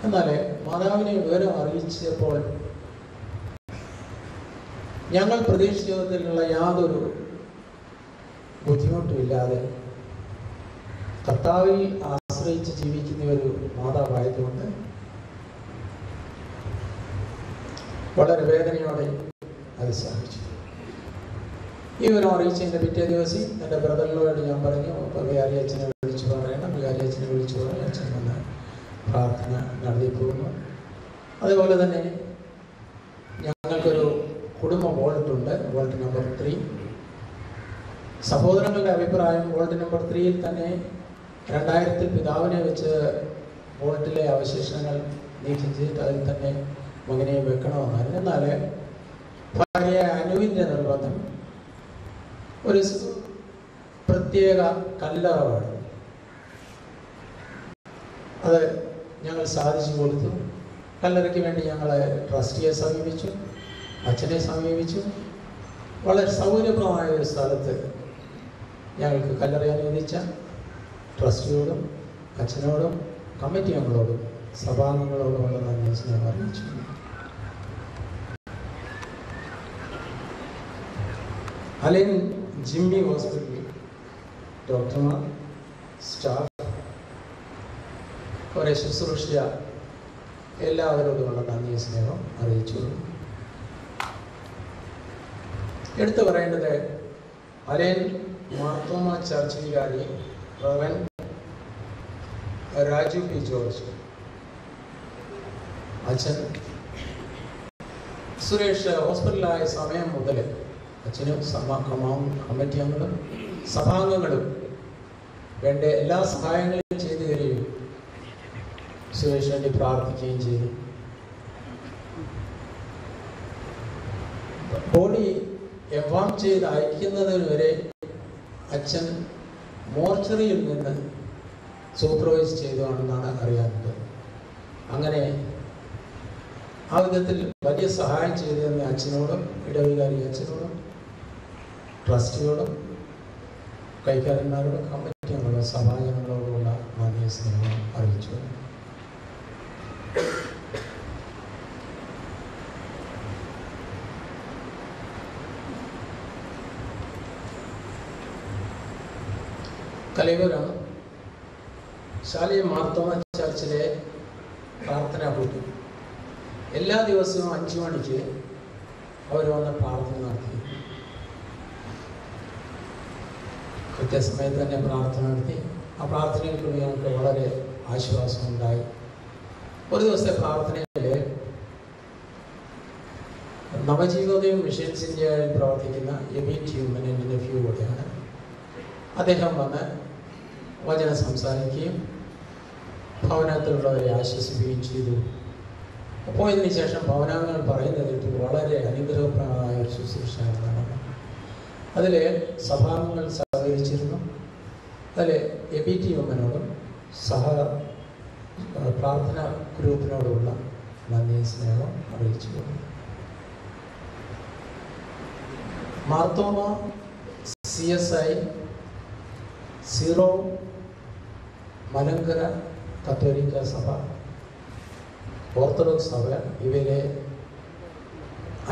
[SPEAKER 6] എന്നാൽ മാതാവിനെ വിവരം അറിയിച്ചപ്പോൾ ഞങ്ങൾ പ്രതീക്ഷിച്ചതിലുള്ള യാതൊരു ബുദ്ധിമുട്ടുമില്ലാതെ കർത്താവിൽ ആശ്രയിച്ച് ജീവിക്കുന്ന ഒരു മാതാവായതുകൊണ്ട് വളരെ വേദനയോടെ അത് സാധിച്ചു. ഈ വിവരം അറിയിച്ചതിൻ്റെ പിറ്റേ ദിവസം എൻ്റെ ബ്രദറിനോട് ഞാൻ പറഞ്ഞു, വികാരി അച്ഛനെ വിളിച്ചു പറയണം. വികാരി അച്ഛനെ വിളിച്ചു പറഞ്ഞു. അച്ഛൻ വന്ന് പ്രാർത്ഥന നടത്തി പോകുന്നു. അതുപോലെ തന്നെ ഞങ്ങൾക്കൊരു കുടുംബ വോൾട്ടുണ്ട്, വോൾട്ട് നമ്പർ 3. സഹോദരങ്ങളുടെ അഭിപ്രായം വോൾട്ട് നമ്പർ 3യിൽ തന്നെ 2000 പിതാവിനെ വെച്ച് വോൾട്ടിലെ അവശേഷങ്ങൾ നീക്കം ചെയ്തിട്ട് അതിൽ തന്നെ മകനെ വെക്കണമെന്നായിരുന്നു. എന്നാൽ ഭാര്യ അനുവിൻ്റെ നിർബന്ധം ഒരു പ്രത്യേക കല്ലറ വേണം. അത് ഞങ്ങൾ സാധിച്ചു കൊടുത്തു. കല്ലറയ്ക്ക് വേണ്ടി ഞങ്ങൾ ട്രസ്റ്റിയെ സമീപിച്ചു, അച്ഛനെ സമീപിച്ചു. വളരെ സൗകര്യപ്രദമായ ഒരു സ്ഥലത്ത് ഞങ്ങൾക്ക് കല്ലറ അനുവദിച്ച ട്രസ്റ്റിയോടും അച്ഛനോടും കമ്മിറ്റി അംഗങ്ങളോടും സഭാംഗങ്ങളോടുമുള്ള നന്ദി സ്നേഹം അറിയിച്ചു. അലൈൻ ജിമ്മി ഹോസ്പിറ്റലിൽ ഡോക്ടർമാർ, സ്റ്റാഫ്, അവരെ ശുശ്രൂഷ എല്ലാവരോടുമുള്ള നന്ദി സ്നേഹം അറിയിച്ചു. എടുത്തു പറയേണ്ടത് അലൈൻ മാർത്തോമ ചർച്ച് വികാരി റവൻ രാജു പി ജോർജ് അച്ഛൻ സുരേഷ് ഹോസ്പിറ്റലായ സമയം മുതൽ അച്ഛനും കമ്മിറ്റി അംഗങ്ങളും സഭാംഗങ്ങളും വേണ്ട എല്ലാ സഹായങ്ങളും ചെയ്തു തരികയും സുരേഷ് വേണ്ടി പ്രാർത്ഥിക്കുകയും ചെയ്തു. ബോഡി എവാം ചെയ്ത് അയക്കുന്നതിന് വരെ അച്ഛൻ മോർച്ചറിയിൽ നിന്ന് സൂപ്പർവൈസ് ചെയ്തതാണെന്നാണ് അറിയാറുണ്ട്. അങ്ങനെ ആ വിധത്തിൽ വലിയ സഹായം ചെയ്തു തന്ന അച്ഛനോടും ഇടവികാരി അച്ഛനോടും ട്രസ്റ്റിയോടും കൈക്കാരന്മാരോടും കമ്മിറ്റിയോടുള്ള സഭാജനങ്ങളോടുള്ള നന്ദി സ്നേഹം അറിയിച്ചു. കലൈവരം ശാലിയ മാർത്തോമ ചർച്ചിലെ പ്രാർത്ഥനാ കൂട്ടി എല്ലാ ദിവസവും 5 മണിക്ക് അവർ വന്ന് പ്രാർത്ഥന നടത്തി. കൃത്യസമയത്ത് തന്നെ പ്രാർത്ഥന നടത്തി. ആ പ്രാർത്ഥനയിൽ കൂടി ഞങ്ങൾക്ക് വളരെ ആശ്വാസമുണ്ടായി. ഒരു ദിവസത്തെ പ്രാർത്ഥനയിൽ നവജീവോദയം മിഷൻസ് ഇന്ത്യയിൽ പ്രവർത്തിക്കുന്ന എബി ട്യൂമൻ എൻ്റെ നെഫ്യൂ കൂടെയാണ്. അദ്ദേഹം വന്ന് വചനം സംസാരിക്കുകയും ഭവനത്തിലുള്ളവരെ ആശ്വസിപ്പിക്കുകയും ചെയ്തു. പോയതിനു ശേഷം ഭവനാംഗങ്ങൾ പറയുന്നത് വളരെ അനുഗ്രഹപ്രദമായ ഒരു ശുശ്രൂഷയാണ്. അതിൽ സഭാംഗങ്ങൾ സഹകരിച്ചിരുന്നു. അതിൽ എബി ടി ഉമ്മനോടും പ്രാർത്ഥന ഗ്രൂപ്പിനോടുമുള്ള നന്ദി സ്നേഹം അറിയിച്ചു. മാർത്തോമ CSI സീറോ മലങ്കര കത്തോലിക്ക സഭ, ഓർത്തഡോക്സ് സഭ, ഇവയിലെ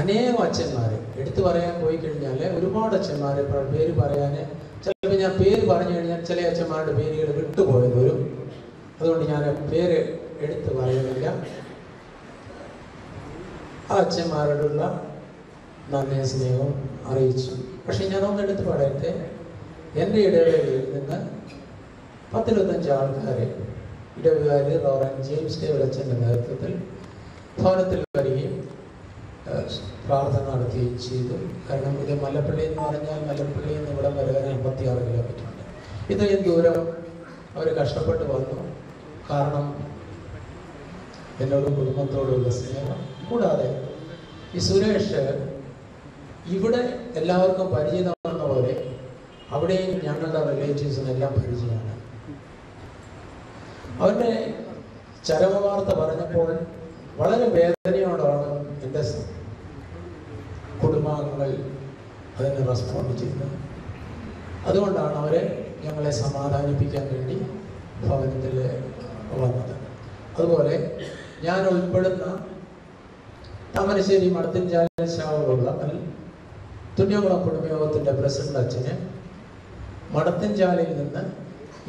[SPEAKER 6] അനേകം അച്ഛന്മാർ എടുത്തു പറയാൻ പോയി കഴിഞ്ഞാൽ ഒരുപാട് അച്ഛന്മാർ പേര് പറയാൻ ചിലപ്പോൾ ഞാൻ പേര് പറഞ്ഞു കഴിഞ്ഞാൽ ചില അച്ഛന്മാരുടെ പേരുകൾ വിട്ടുപോയത് വരും. അതുകൊണ്ട് ഞാൻ പേര് എടുത്ത് പറയുന്നില്ല. ആ അച്ഛന്മാരോടുള്ള നന്ദി സ്നേഹവും അറിയിച്ചു. പക്ഷെ ഞാനൊന്ന് എടുത്ത് പറയട്ടെ, എൻ്റെ ഇടവേളയിൽ നിന്ന് 10-25 ആൾക്കാരെ ഇടവികാരി റവറൻ ജെയിംസ് ഡേവിഡ് അച്ഛൻ്റെ നേതൃത്വത്തിൽ ഭവനത്തിൽ വരികയും പ്രാർത്ഥന നടത്തുകയും ചെയ്തു. കാരണം ഇത് മല്ലപ്പള്ളി എന്ന് പറഞ്ഞാൽ മല്ലപ്പള്ളിയിൽ നിന്ന് ഇവിടെ വരെ 56 കിലോമീറ്റർ ഉണ്ട്. ഇത്രയും ദൂരം അവർ കഷ്ടപ്പെട്ട് വന്നു. കാരണം എന്നോടും കുടുംബത്തോടുള്ള സ്നേഹം. കൂടാതെ ഈ സുരേഷ് ഇവിടെ എല്ലാവർക്കും പരിചിതമാകുന്ന പോലെ അവിടെയും ഞങ്ങളുടെ റിലേറ്റീവ്സിനെല്ലാം പരിചയമാണ്. അവൻ്റെ ചരമവാർത്ത പറഞ്ഞപ്പോൾ വളരെ വേദനയോടാണ് എൻ്റെ കുടുംബാംഗങ്ങൾ അതിന് റെസ്പോണ്ട് ചെയ്തത്. അതുകൊണ്ടാണ് അവരെ ഞങ്ങളെ സമാധാനിപ്പിക്കാൻ വേണ്ടി ഭവനത്തിൽ വന്നത്. അതുപോലെ ഞാൻ ഉൾപ്പെടുന്ന താമരശ്ശേരി മടത്തിൻചാല ശാഖകളുള്ള തുന്യകുളം കുടുംബയോഗത്തിൻ്റെ പ്രസിഡന്റ് അച്ഛന് മടത്തിൻചാലയിൽ നിന്ന്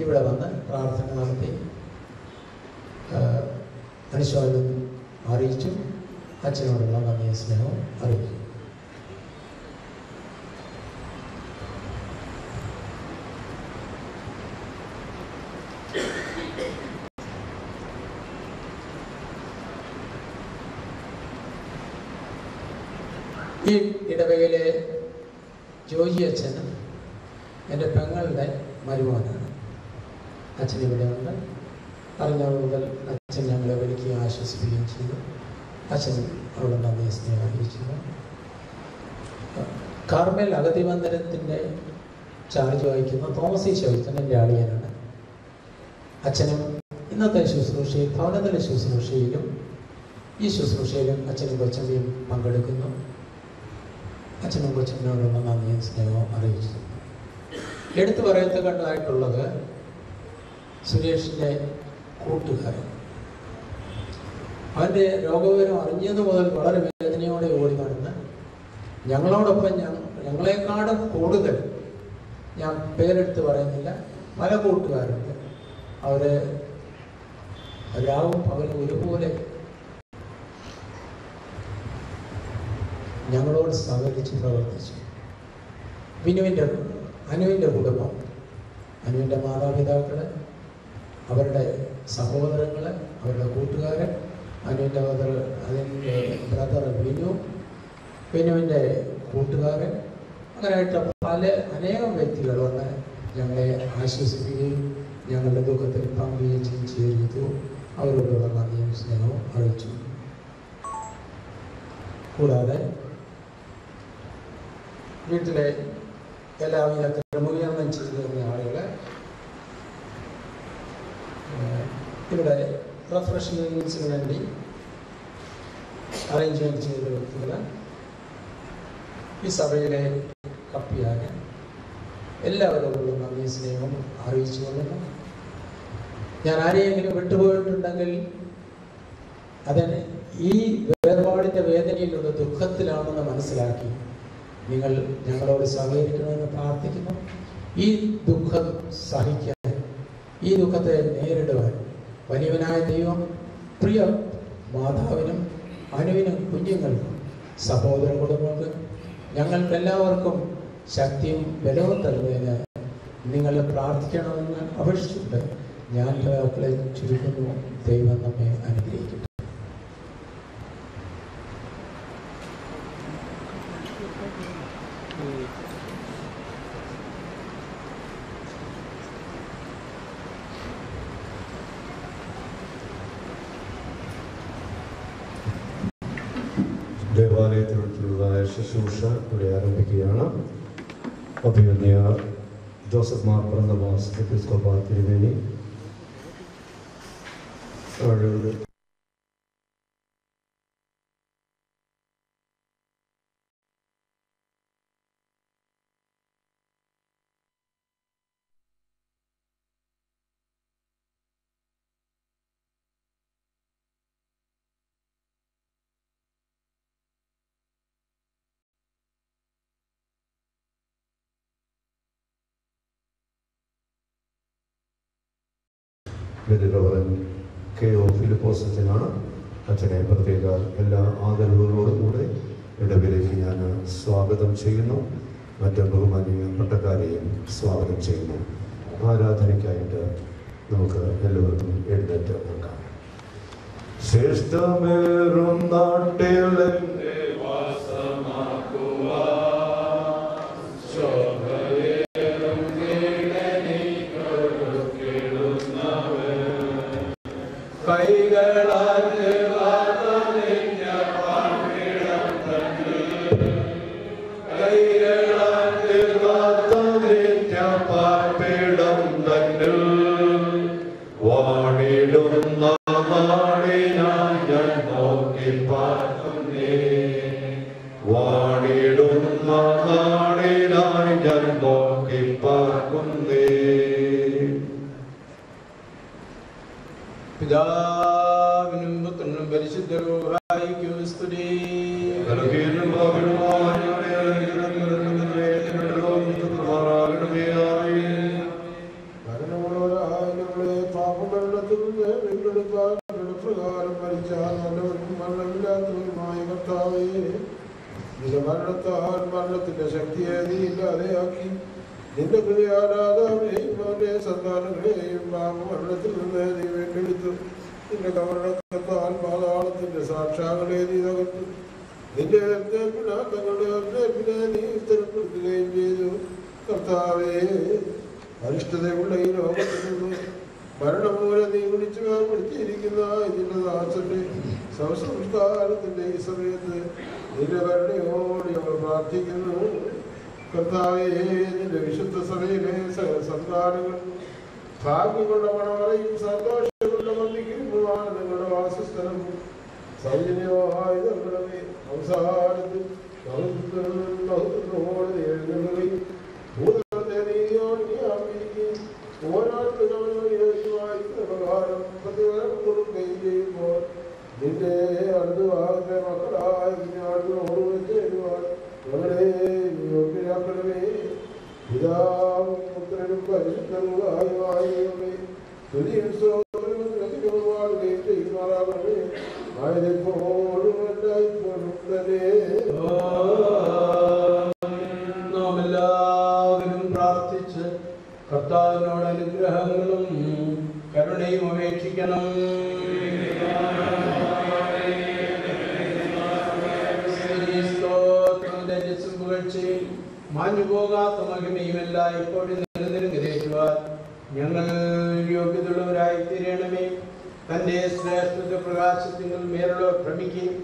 [SPEAKER 6] ഇവിടെ വന്ന് പ്രാർത്ഥന നടത്തി അനുശോചനം അറിയിച്ചു. അച്ഛനോടുള്ള നന്ദി സ്നേഹവും അറിയിച്ചു. ഈ ഇടവകയിലെ ജോജി അച്ഛൻ എൻ്റെ പെങ്ങളുടെ മരുമോനാണ്. അച്ഛൻ ഇവിടെ ഉണ്ട്. അറിഞ്ഞ മുതൽ അച്ഛൻ ഞങ്ങളെ വിളിക്കുകയും ആശ്വസിപ്പിക്കുകയും ചെയ്തു. അച്ഛൻ അവിടെ നന്ദി സ്നേഹം അറിയിച്ചു. കാർമേൽ അഗതി മന്ദിരത്തിൻ്റെ ചാർജ് വഹിക്കുന്ന തോമസ് ഈശോച്ചൻ എൻ്റെ അളിയനാണ്. അച്ഛനും ഇന്നത്തെ ശുശ്രൂഷയിൽ ഭവനത്തിലെ ശുശ്രൂഷയിലും ഈ ശുശ്രൂഷയിലും അച്ഛനും കൊച്ചമ്മയും പങ്കെടുക്കുന്നു. അച്ഛനും കൊച്ചമ്മയോടുള്ള നന്ദിയും സ്നേഹവും അറിയിച്ചു. എടുത്തു പറയത്തക്കതായിട്ടുള്ളത് സുരേഷിൻ്റെ കൂട്ടുകാരൻ. അവൻ്റെ രോഗവിവരം അറിഞ്ഞത് മുതൽ വളരെ വേദനയോടെ ഓടി നടന്ന് ഞങ്ങളോടൊപ്പം ഞങ്ങളെക്കാളും കൂടുതൽ, ഞാൻ പേരെടുത്ത് പറയുന്നില്ല, പല കൂട്ടുകാരുണ്ട്. അവർ രാവും പകലും ഒരുപോലെ ഞങ്ങളോട് സഹകരിച്ച് പ്രവർത്തിച്ചു. അനുവിൻ്റെ കുടുംബം, അനുവിൻ്റെ മാതാപിതാക്കൾ, അവരുടെ സഹോദരങ്ങൾ, അവരുടെ കൂട്ടുകാരൻ, അനുവിൻ്റെ അതിൻ്റെ ബ്രദർ വിനുവിൻ്റെ കൂട്ടുകാരൻ, അങ്ങനെയായിട്ട് അനേകം വ്യക്തികൾ വന്ന് ഞങ്ങളെ ആശ്വസിപ്പിക്കുകയും ഞങ്ങളുടെ ദുഃഖത്തിൽ പങ്കുവയ്ക്കുകയും ചെയ്തു. അവരോടുള്ള നന്ദിയും സ്നേഹവും അറിയിച്ചു. കൂടാതെ വീട്ടിലെ എല്ലാവിധ ക്രമീകരണം ചെയ്തു തന്ന ആളുകളെ ഇവിടെ റിഫ്രഷ്മെൻറ്റ്സിന് വേണ്ടി അറേഞ്ച്മെൻറ്റ് ചെയ്ത വ്യക്തികൾ ഈ സഭയിലെ കപ്പിയാന് എല്ലാവരോടുള്ള നന്ദി സ്നേഹം അറിയിച്ചു കൊള്ളുന്നു. ഞാൻ ആരെയെങ്കിലും വിട്ടുപോയിട്ടുണ്ടെങ്കിൽ അതിന് ഈ വേർപാടിൻ്റെ വേദനയിലുള്ള ദുഃഖത്തിലാണെന്ന് മനസ്സിലാക്കി നിങ്ങൾ ഞങ്ങളോട് സഹകരിക്കണമെന്ന് പ്രാർത്ഥിക്കുന്നു. ഈ ദുഃഖം സഹിക്കാൻ, ഈ ദുഃഖത്തെ നേരിടുവാൻ വലിയവനായ ദൈവം പ്രിയ മാതാവിനും അനുവിനും കുഞ്ഞുങ്ങൾക്കും സഹോദര കുടുംബങ്ങൾക്കും ഞങ്ങൾക്കെല്ലാവർക്കും ശക്തിയും ബലവും തരുന്നതിന് നിങ്ങൾ പ്രാർത്ഥിക്കണമെന്ന് അപേക്ഷിച്ചിട്ടുണ്ട്. ഞാൻ വാക്കുകളെ ചുരുക്കുന്നു. ദൈവം നമ്മെ അനുഗ്രഹിക്കട്ടെ.
[SPEAKER 3] ദേവാലയത്തിലുള്ള ശുശ്രൂഷ ഇവിടെ ആരംഭിക്കുകയാണ്. അഭിനന്ദ ജോസഫ് മാർ ബർന്നബാസ് എപ്പിസ്കോപ്പ തിരുമേനി റവറൻ കെ ഒ ഫിലിപ്പോസ് അച്ഛനാണ്. അച്ഛനെ പ്രത്യേക എല്ലാ ആദരവുകളോടും കൂടെ ഇടവിലേക്ക് ഞാൻ സ്വാഗതം ചെയ്യുന്നു. മറ്റ് ബഹുമാനീയ പട്ടക്കാരെയും സ്വാഗതം ചെയ്യുന്നു. ആരാധനയ്ക്കായിട്ട് നമുക്ക് എല്ലാവർക്കും എഴുന്നേറ്റ് നിൽക്കാം. ശ്രേഷ്ഠമേറും നാട്ടിൽ
[SPEAKER 7] പിതാവിനും പുത്രനും പരിശുദ്ധ റൂഹായിക്കും സ്തുതി. പ്രകാരം മരിച്ചാൽ നല്ലവരും മരണമില്ലാത്തവരുമായ കർത്താവേ, നിന്റെ മരണത്താൽ മരണത്തിന്റെ ശക്തിയെ നീ ഇല്ലാതെയാക്കി നിന്റെ പ്രിയാരാധാവിനെയും അവന്റെ സന്താനങ്ങളെയും മരണത്തിൽ നിന്ന് നീ വീണ്ടെടുത്തു. നിന്റെ കവരണത്താൽ പാതാളത്തിന്റെ സാക്ഷാകളെ നീ തകർത്തു. നിന്റെ തങ്ങളുടെ അർദ്ധേൽപ്പിനെ നീ സ്ഥിരപ്പെടുത്തുകയും ചെയ്തു. കർത്താവേ, അരിഷ്ടതയുള്ള ഈ ലോകത്തിൽ നിന്ന് മരണമൂലം നീ വിളിച്ചു വേർപ്പെടുത്തിയിരിക്കുന്ന ഇതിന്റെ ദാസന്റെ സംസ്കാരത്തിന്റെ ഈ സമയത്ത് നിന്റെ കരുണയോട് ഞങ്ങൾ പ്രാർത്ഥിക്കുന്നു. കർത്താവേ, നിന്റെ വിശുദ്ധ സഭയിലെ സന്താനങ്ങൾ ഭാഗ്യങ്ങളുടെ മണവറയും സന്തോഷങ്ങളുടെ മന്ദിക്കുമ്പോഴാണ് നിങ്ങളുടെ വാസസ്ഥലം. സൗജന്യമായി തങ്ങളുടെ അവസാനത്തിൽ എഴുന്നള്ളുകയും ഭൂതത്തെ നീതിയോട് വ്യാപിക്കുകയും ഓരോരുത്തരും പ്രകാരം പ്രതിഫലം കൊടുക്കുകയും ചെയ്യുമ്പോൾ നിന്റെ അടുത്തുഭാഗത്തെ മക്കളായ കുഞ്ഞാടുകളോട് ചേരുവാൻ ഞങ്ങളെ യോഗ്യരാക്കണമേ. പിതാവും പുത്രനും പരിശുദ്ധരുമായുമായവേ, സ്തുതിയും സ്തോത്രവും വാഴുകയും ചെയ്യുമാറാകണമേ. ആയതെപ്പോഴും എല്ലായ്പ്പോഴും തന്നെ. നാം എല്ലാവരും പ്രാർത്ഥിച്ച് കർത്താവിനോട് അനുഗ്രഹങ്ങളും കരുണയും അപേക്ഷിക്കണം. മാഞ്ഞു പോകാത്ത മഹിമയുമല്ല ഇപ്പോഴും നിരനിരങ്ങുവാൻ ഞങ്ങൾ യോഗ്യതയുള്ളവരായി തീരണമേ. തന്റെ ശ്രേഷ്ഠ പ്രകാശത്തിങ്കിൽ മേലുള്ള ഭ്രമിക്കുകയും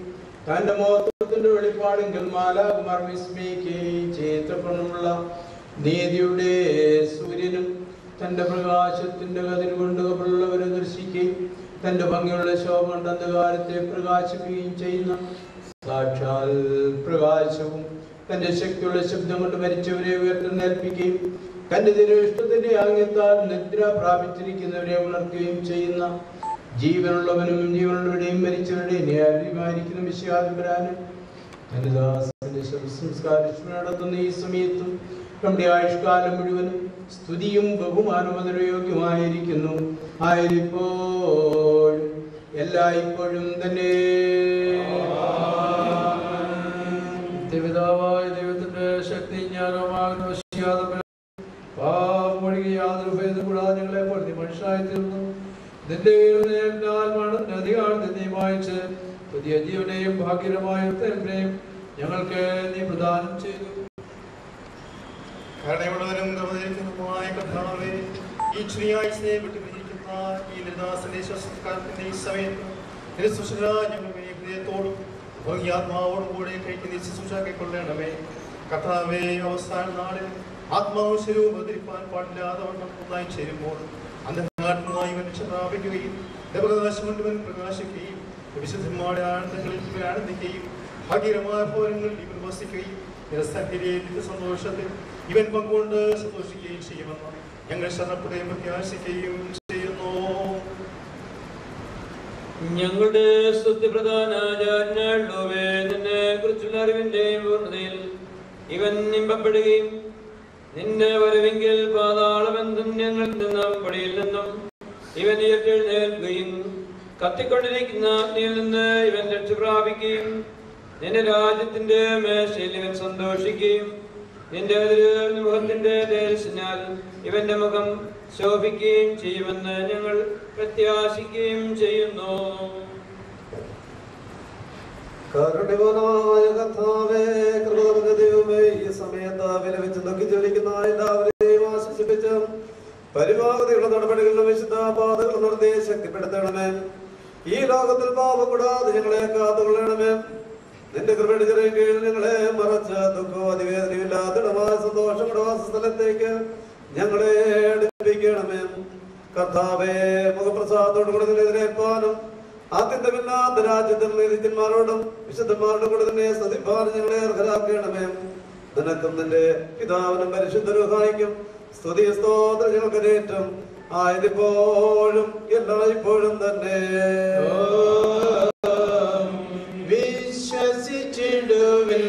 [SPEAKER 7] തന്റെ മഹത്വത്തിന്റെ വെളിപ്പാടെങ്കിൽ മാലാകുമാർ വിസ്മയിക്കുകയും ചെയ്യത്തപ്പെടാനുള്ള നീതിയുടെ സൂര്യനും തന്റെ പ്രകാശത്തിന്റെ കതിർ കൊണ്ട് കബറുള്ളവരെ ദർശിക്കുകയും തന്റെ ഭംഗിയുള്ള ശോഭ കൊണ്ട് അന്ധകാരത്തെ പ്രകാശിപ്പിക്കുകയും ചെയ്യുന്ന സാക്ഷാൽ പ്രകാശവും തന്റെ ശക്തിയുള്ള ശബ്ദം കൊണ്ട് മരിച്ചവരെ ഉയർത്തെഴുന്നേൽപ്പിക്കുകയും തന്റെ തിരുവിഷ്ടത്തിന്റെ ആംഗ്യത്താൽ നിദ്ര പ്രാപിച്ചിരിക്കുന്നവരെ ഉണർത്തുകയും ചെയ്യുന്ന ജീവനുള്ളവനും ജീവനുള്ളവരുടെയും മരിച്ചവരുടെയും ന്യായമായിരിക്കുന്ന വിശ്വാസപരാനും തന്റെ ദാസന്റെ സംസ്കാരം നടത്തുന്ന ഈ സമയത്തും നമ്മുടെ ആയുഷ്കാലം മുഴുവനും സ്തുതിയും ബഹുമാനവും യോഗ്യമായിരിക്കുന്നു. ആയിരിപ്പോഴും എല്ലായ്പ്പോഴും തന്നെ.
[SPEAKER 4] പിതാവായ ദൈവത്തിന്റെ ശക്തി ജ്ഞാനവുമാകുന്ന പാപമൊഴികെ യാതൊരു ഭേദം കൂടാതെ ഞങ്ങളെ പോലെ മനുഷ്യനായി തീർന്നു. നിന്റെ അധികാരത്തെ വായിച്ച് പുതിയ ജീവനെയും ഭാഗ്യകരമായ ഉത്തരവിനെയും ഞങ്ങൾക്ക് നീ പ്രദാനം ചെയ്തു.
[SPEAKER 8] കരുണയുള്ളവനും കൃപയുള്ളവനുമായ കർത്താവേ, ഈ ശനിയാഴ്ചയെ വിട്ടുപിരിക്കുന്ന ഈ ലളിതാസന്റെ സംസ്കാരത്തിന്റെ ഈ സമയത്ത് ഞങ്ങളുടെ ഹൃദയത്തോടും ഭംഗിയാത്മാവോടും കൂടെ കഴിക്കുന്ന ശുശ്രൂഷ കൈക്കൊള്ളണമേ. കർത്താവേ, അവസാന നാളിൽ ആത്മാവ് ശരീരവും അവതരിപ്പാൻ പാടില്ലാത്തവണ്ണം ഒന്നായി ചേരുമ്പോൾ അന്ധകാരമായി മനുഷ്യ പ്രാപിക്കുകയും പ്രകാശം കൊണ്ട് ഇവൻ പ്രകാശിക്കുകയും വിശുദ്ധന്മാരുടെ ആനന്ദങ്ങളിൽ ഇവർ ആനന്ദിക്കുകയും ഭാഗ്യകരമായ ഭവനങ്ങളിൽ ഇവർ വസിക്കുകയും നിരസഹരിയെ സന്തോഷത്തിൽ ഇവൻ പങ്കുകൊണ്ട് സന്തോഷിക്കുകയും ചെയ്യുമെന്ന് ഞങ്ങൾ ശരണപ്പെടുകയും പ്രത്യാശിക്കുകയും ചെയ്യുന്നു.
[SPEAKER 9] ഞങ്ങളുടെ സ്തുതിപ്രധാന ആചാര്യനായുള്ളവേ, നിന്നെ കുറിച്ചുള്ള അറിവിന്റെ പൂർണ്ണതയിൽ ഇവൻ നിമ്പപ്പെടുകയും നിന്റെ വരവെങ്കിൽ പാതാളബന്ധം ഞങ്ങളിൽ നിന്നും പടിയിൽ നിന്നും ഇവൻ ഉയർത്തെഴുന്നേൽക്കുകയും കത്തിക്കൊണ്ടിരിക്കുന്ന അഗ്നിയിൽ നിന്ന് ഇവൻ രക്ഷ പ്രാപിക്കുകയും നിന്റെ രാജ്യത്തിന്റെ മേശയിൽ ഇവൻ സന്തോഷിക്കുകയും നിന്റെ മുഖത്തിന്റെ തേജസ്സിനാൽ ഇവന്റെ മുഖം ശോഭിക്കുകയും ചെയ്യുമെന്ന് ഞങ്ങൾ പ്രത്യാശിക്കുകയും ചെയ്യുന്നു.
[SPEAKER 10] കരുണിവനായ കർത്താവേ, കൃപ നിറഞ്ഞ ദൈവമേ, ഈ സമയത്ത് വിലപിച്ച് നോക്കി ജ്വലിക്കുന്ന എല്ലാവരെയും ആശ്വസിപ്പിച്ച് പരിപാകതയുള്ള നടപടികളിലും വിശുദ്ധ പാതകൾ നടത്തി ശക്തിപ്പെടുത്തണമേ. ഈ ലോകത്തിൽ പാപം കൂടാതെ ഞങ്ങളെ കാത്തുകൊള്ളണമേ. നിന്റെ കൃപയുടെ ചെറിയ കീഴിൽ ഞങ്ങളെ മറച്ച ദുഃഖവും അതിവേദനയില്ലാത്തമായ സന്തോഷങ്ങളുടെ വാസസ്ഥലത്തേക്ക് ഞങ്ങളെ അടുപ്പിക്കണമേ. കർത്താവേ, മുഖപ്രസാദത്തോടു കൂടെ നിന്നെതിരേൽപ്പാനും ആദ്യന്തമില്ലാത്ത രാജ്യത്തിൽ നീതിന്മാരോടും വിശുദ്ധന്മാരോടും കൂടെ തന്നെ സ്തുതിപ്പാനും ഞങ്ങളെ അർഹരാക്കണമേ. നിനക്കും നിന്റെ പിതാവിനും പരിശുദ്ധരൂഹായിക്കും സ്തുതി സ്തോത്രം ഞങ്ങൾക്ക് ഏറ്റവും ആയതിപ്പോഴും എല്ലായ്പ്പോഴും തന്നെ.
[SPEAKER 7] വിശ്വസിച്ചിടുവിൻ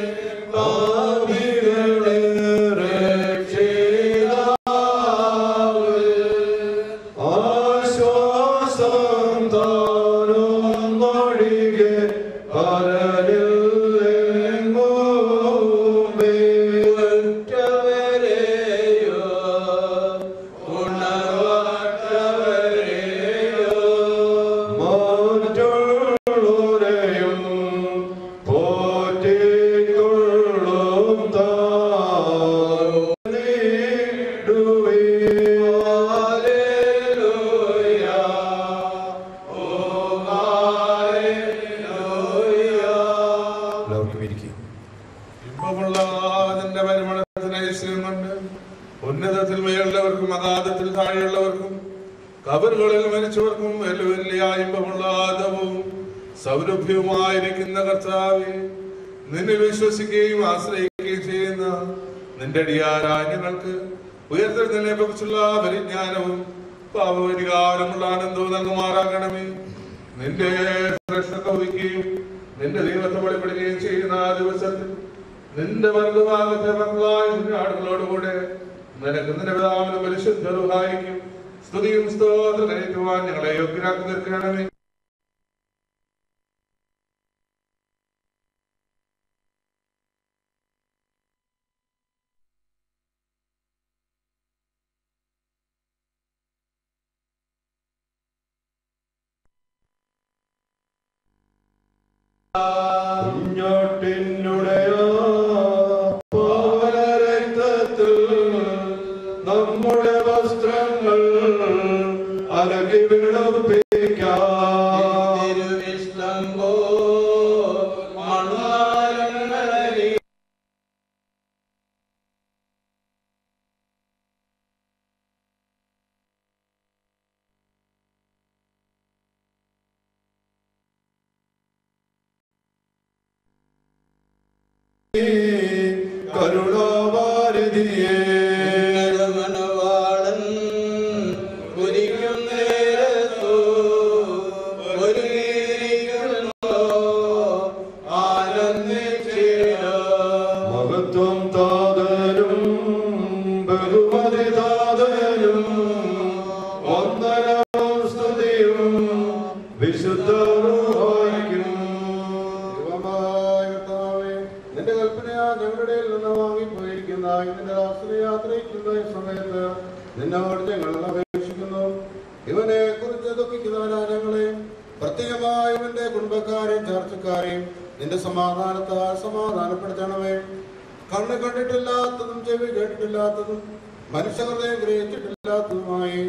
[SPEAKER 2] കബറുകളിൽ മരിച്ചവർക്കും വലിയ ഇമ്പമുള്ളാദവും സൗരഭ്യവുമായിരിക്കുന്ന കർത്താവേ, നിന്നെ വിശ്വസിക്കുകയും ആശ്രയിക്കുകയും ചെയ്യുന്ന നിന്റെ അടിയാരായ ഞങ്ങൾക്ക് ഉയർത്തെഴുന്നേൽപ്പിനെ കുറിച്ചുള്ള പരിജ്ഞാനവും പാപപരിഹാരമുള്ള ആനന്ദവും നൽകുമാറാകണമേ. നിന്റെ കൗതുകയും നിന്റെ ദൈവത്തെ വെളിപ്പെടുകയും ചെയ്യുന്ന ആ ദിവസത്തിൽ നിന്റെ വലതുഭാഗത്തെ മക്കളായ കുഞ്ഞാടുകളോടുകൂടെ നിനക്ക് നിന്റെ പിതാവിനും പരിശുദ്ധരുഹായിക്കും സ്തുതിയും സ്തോത്രം കരയറ്റുവാൻ ഞങ്ങളെ യോഗ്യരാക്കി തീർക്കണമേ.
[SPEAKER 10] കുഞ്ഞോട്ടിനുടയോ പവനരക്ത
[SPEAKER 3] അലകി വിളപ്പിക്കാം കരുണാവാരിധിയേ
[SPEAKER 7] മനവാളൻ ഒരിക്കും നേരത്തോ ഒരുങ്ങിയിരിക്കുന്നു ആനന്ദിച്ചിട
[SPEAKER 3] മഹത്വം താതനും ബഹുമതി താതനും വന്ദനവും സ്തുതിയും വിശുദ്ധ റൂഹായിക്കും. നിന്റെ കൽപ്പനയാ ഞങ്ങളുടെ നിന്ന് വാങ്ങിപ്പോയിരിക്കുന്ന നിന്റെ യാത്രയ്ക്കുന്ന സമയത്ത് നിന്നോട് ഞങ്ങൾ അപേക്ഷിക്കുന്നു. ഇവനെ കുറിച്ച് ദുഃഖിക്കുന്നവനാ ഞങ്ങളെ പ്രത്യേകമായി ഇവന്റെ കുടുംബക്കാരെയും ചർച്ചക്കാരെയും നിന്റെ സമാധാനത്താൽ സമാധാനപ്പെടുത്തണമേ. കണ്ണ് കണ്ടിട്ടില്ലാത്തതും ചെവി കേട്ടിട്ടില്ലാത്തതും മനുഷ്യഹൃദയം ഗ്രഹിച്ചിട്ടില്ലാത്തതുമായി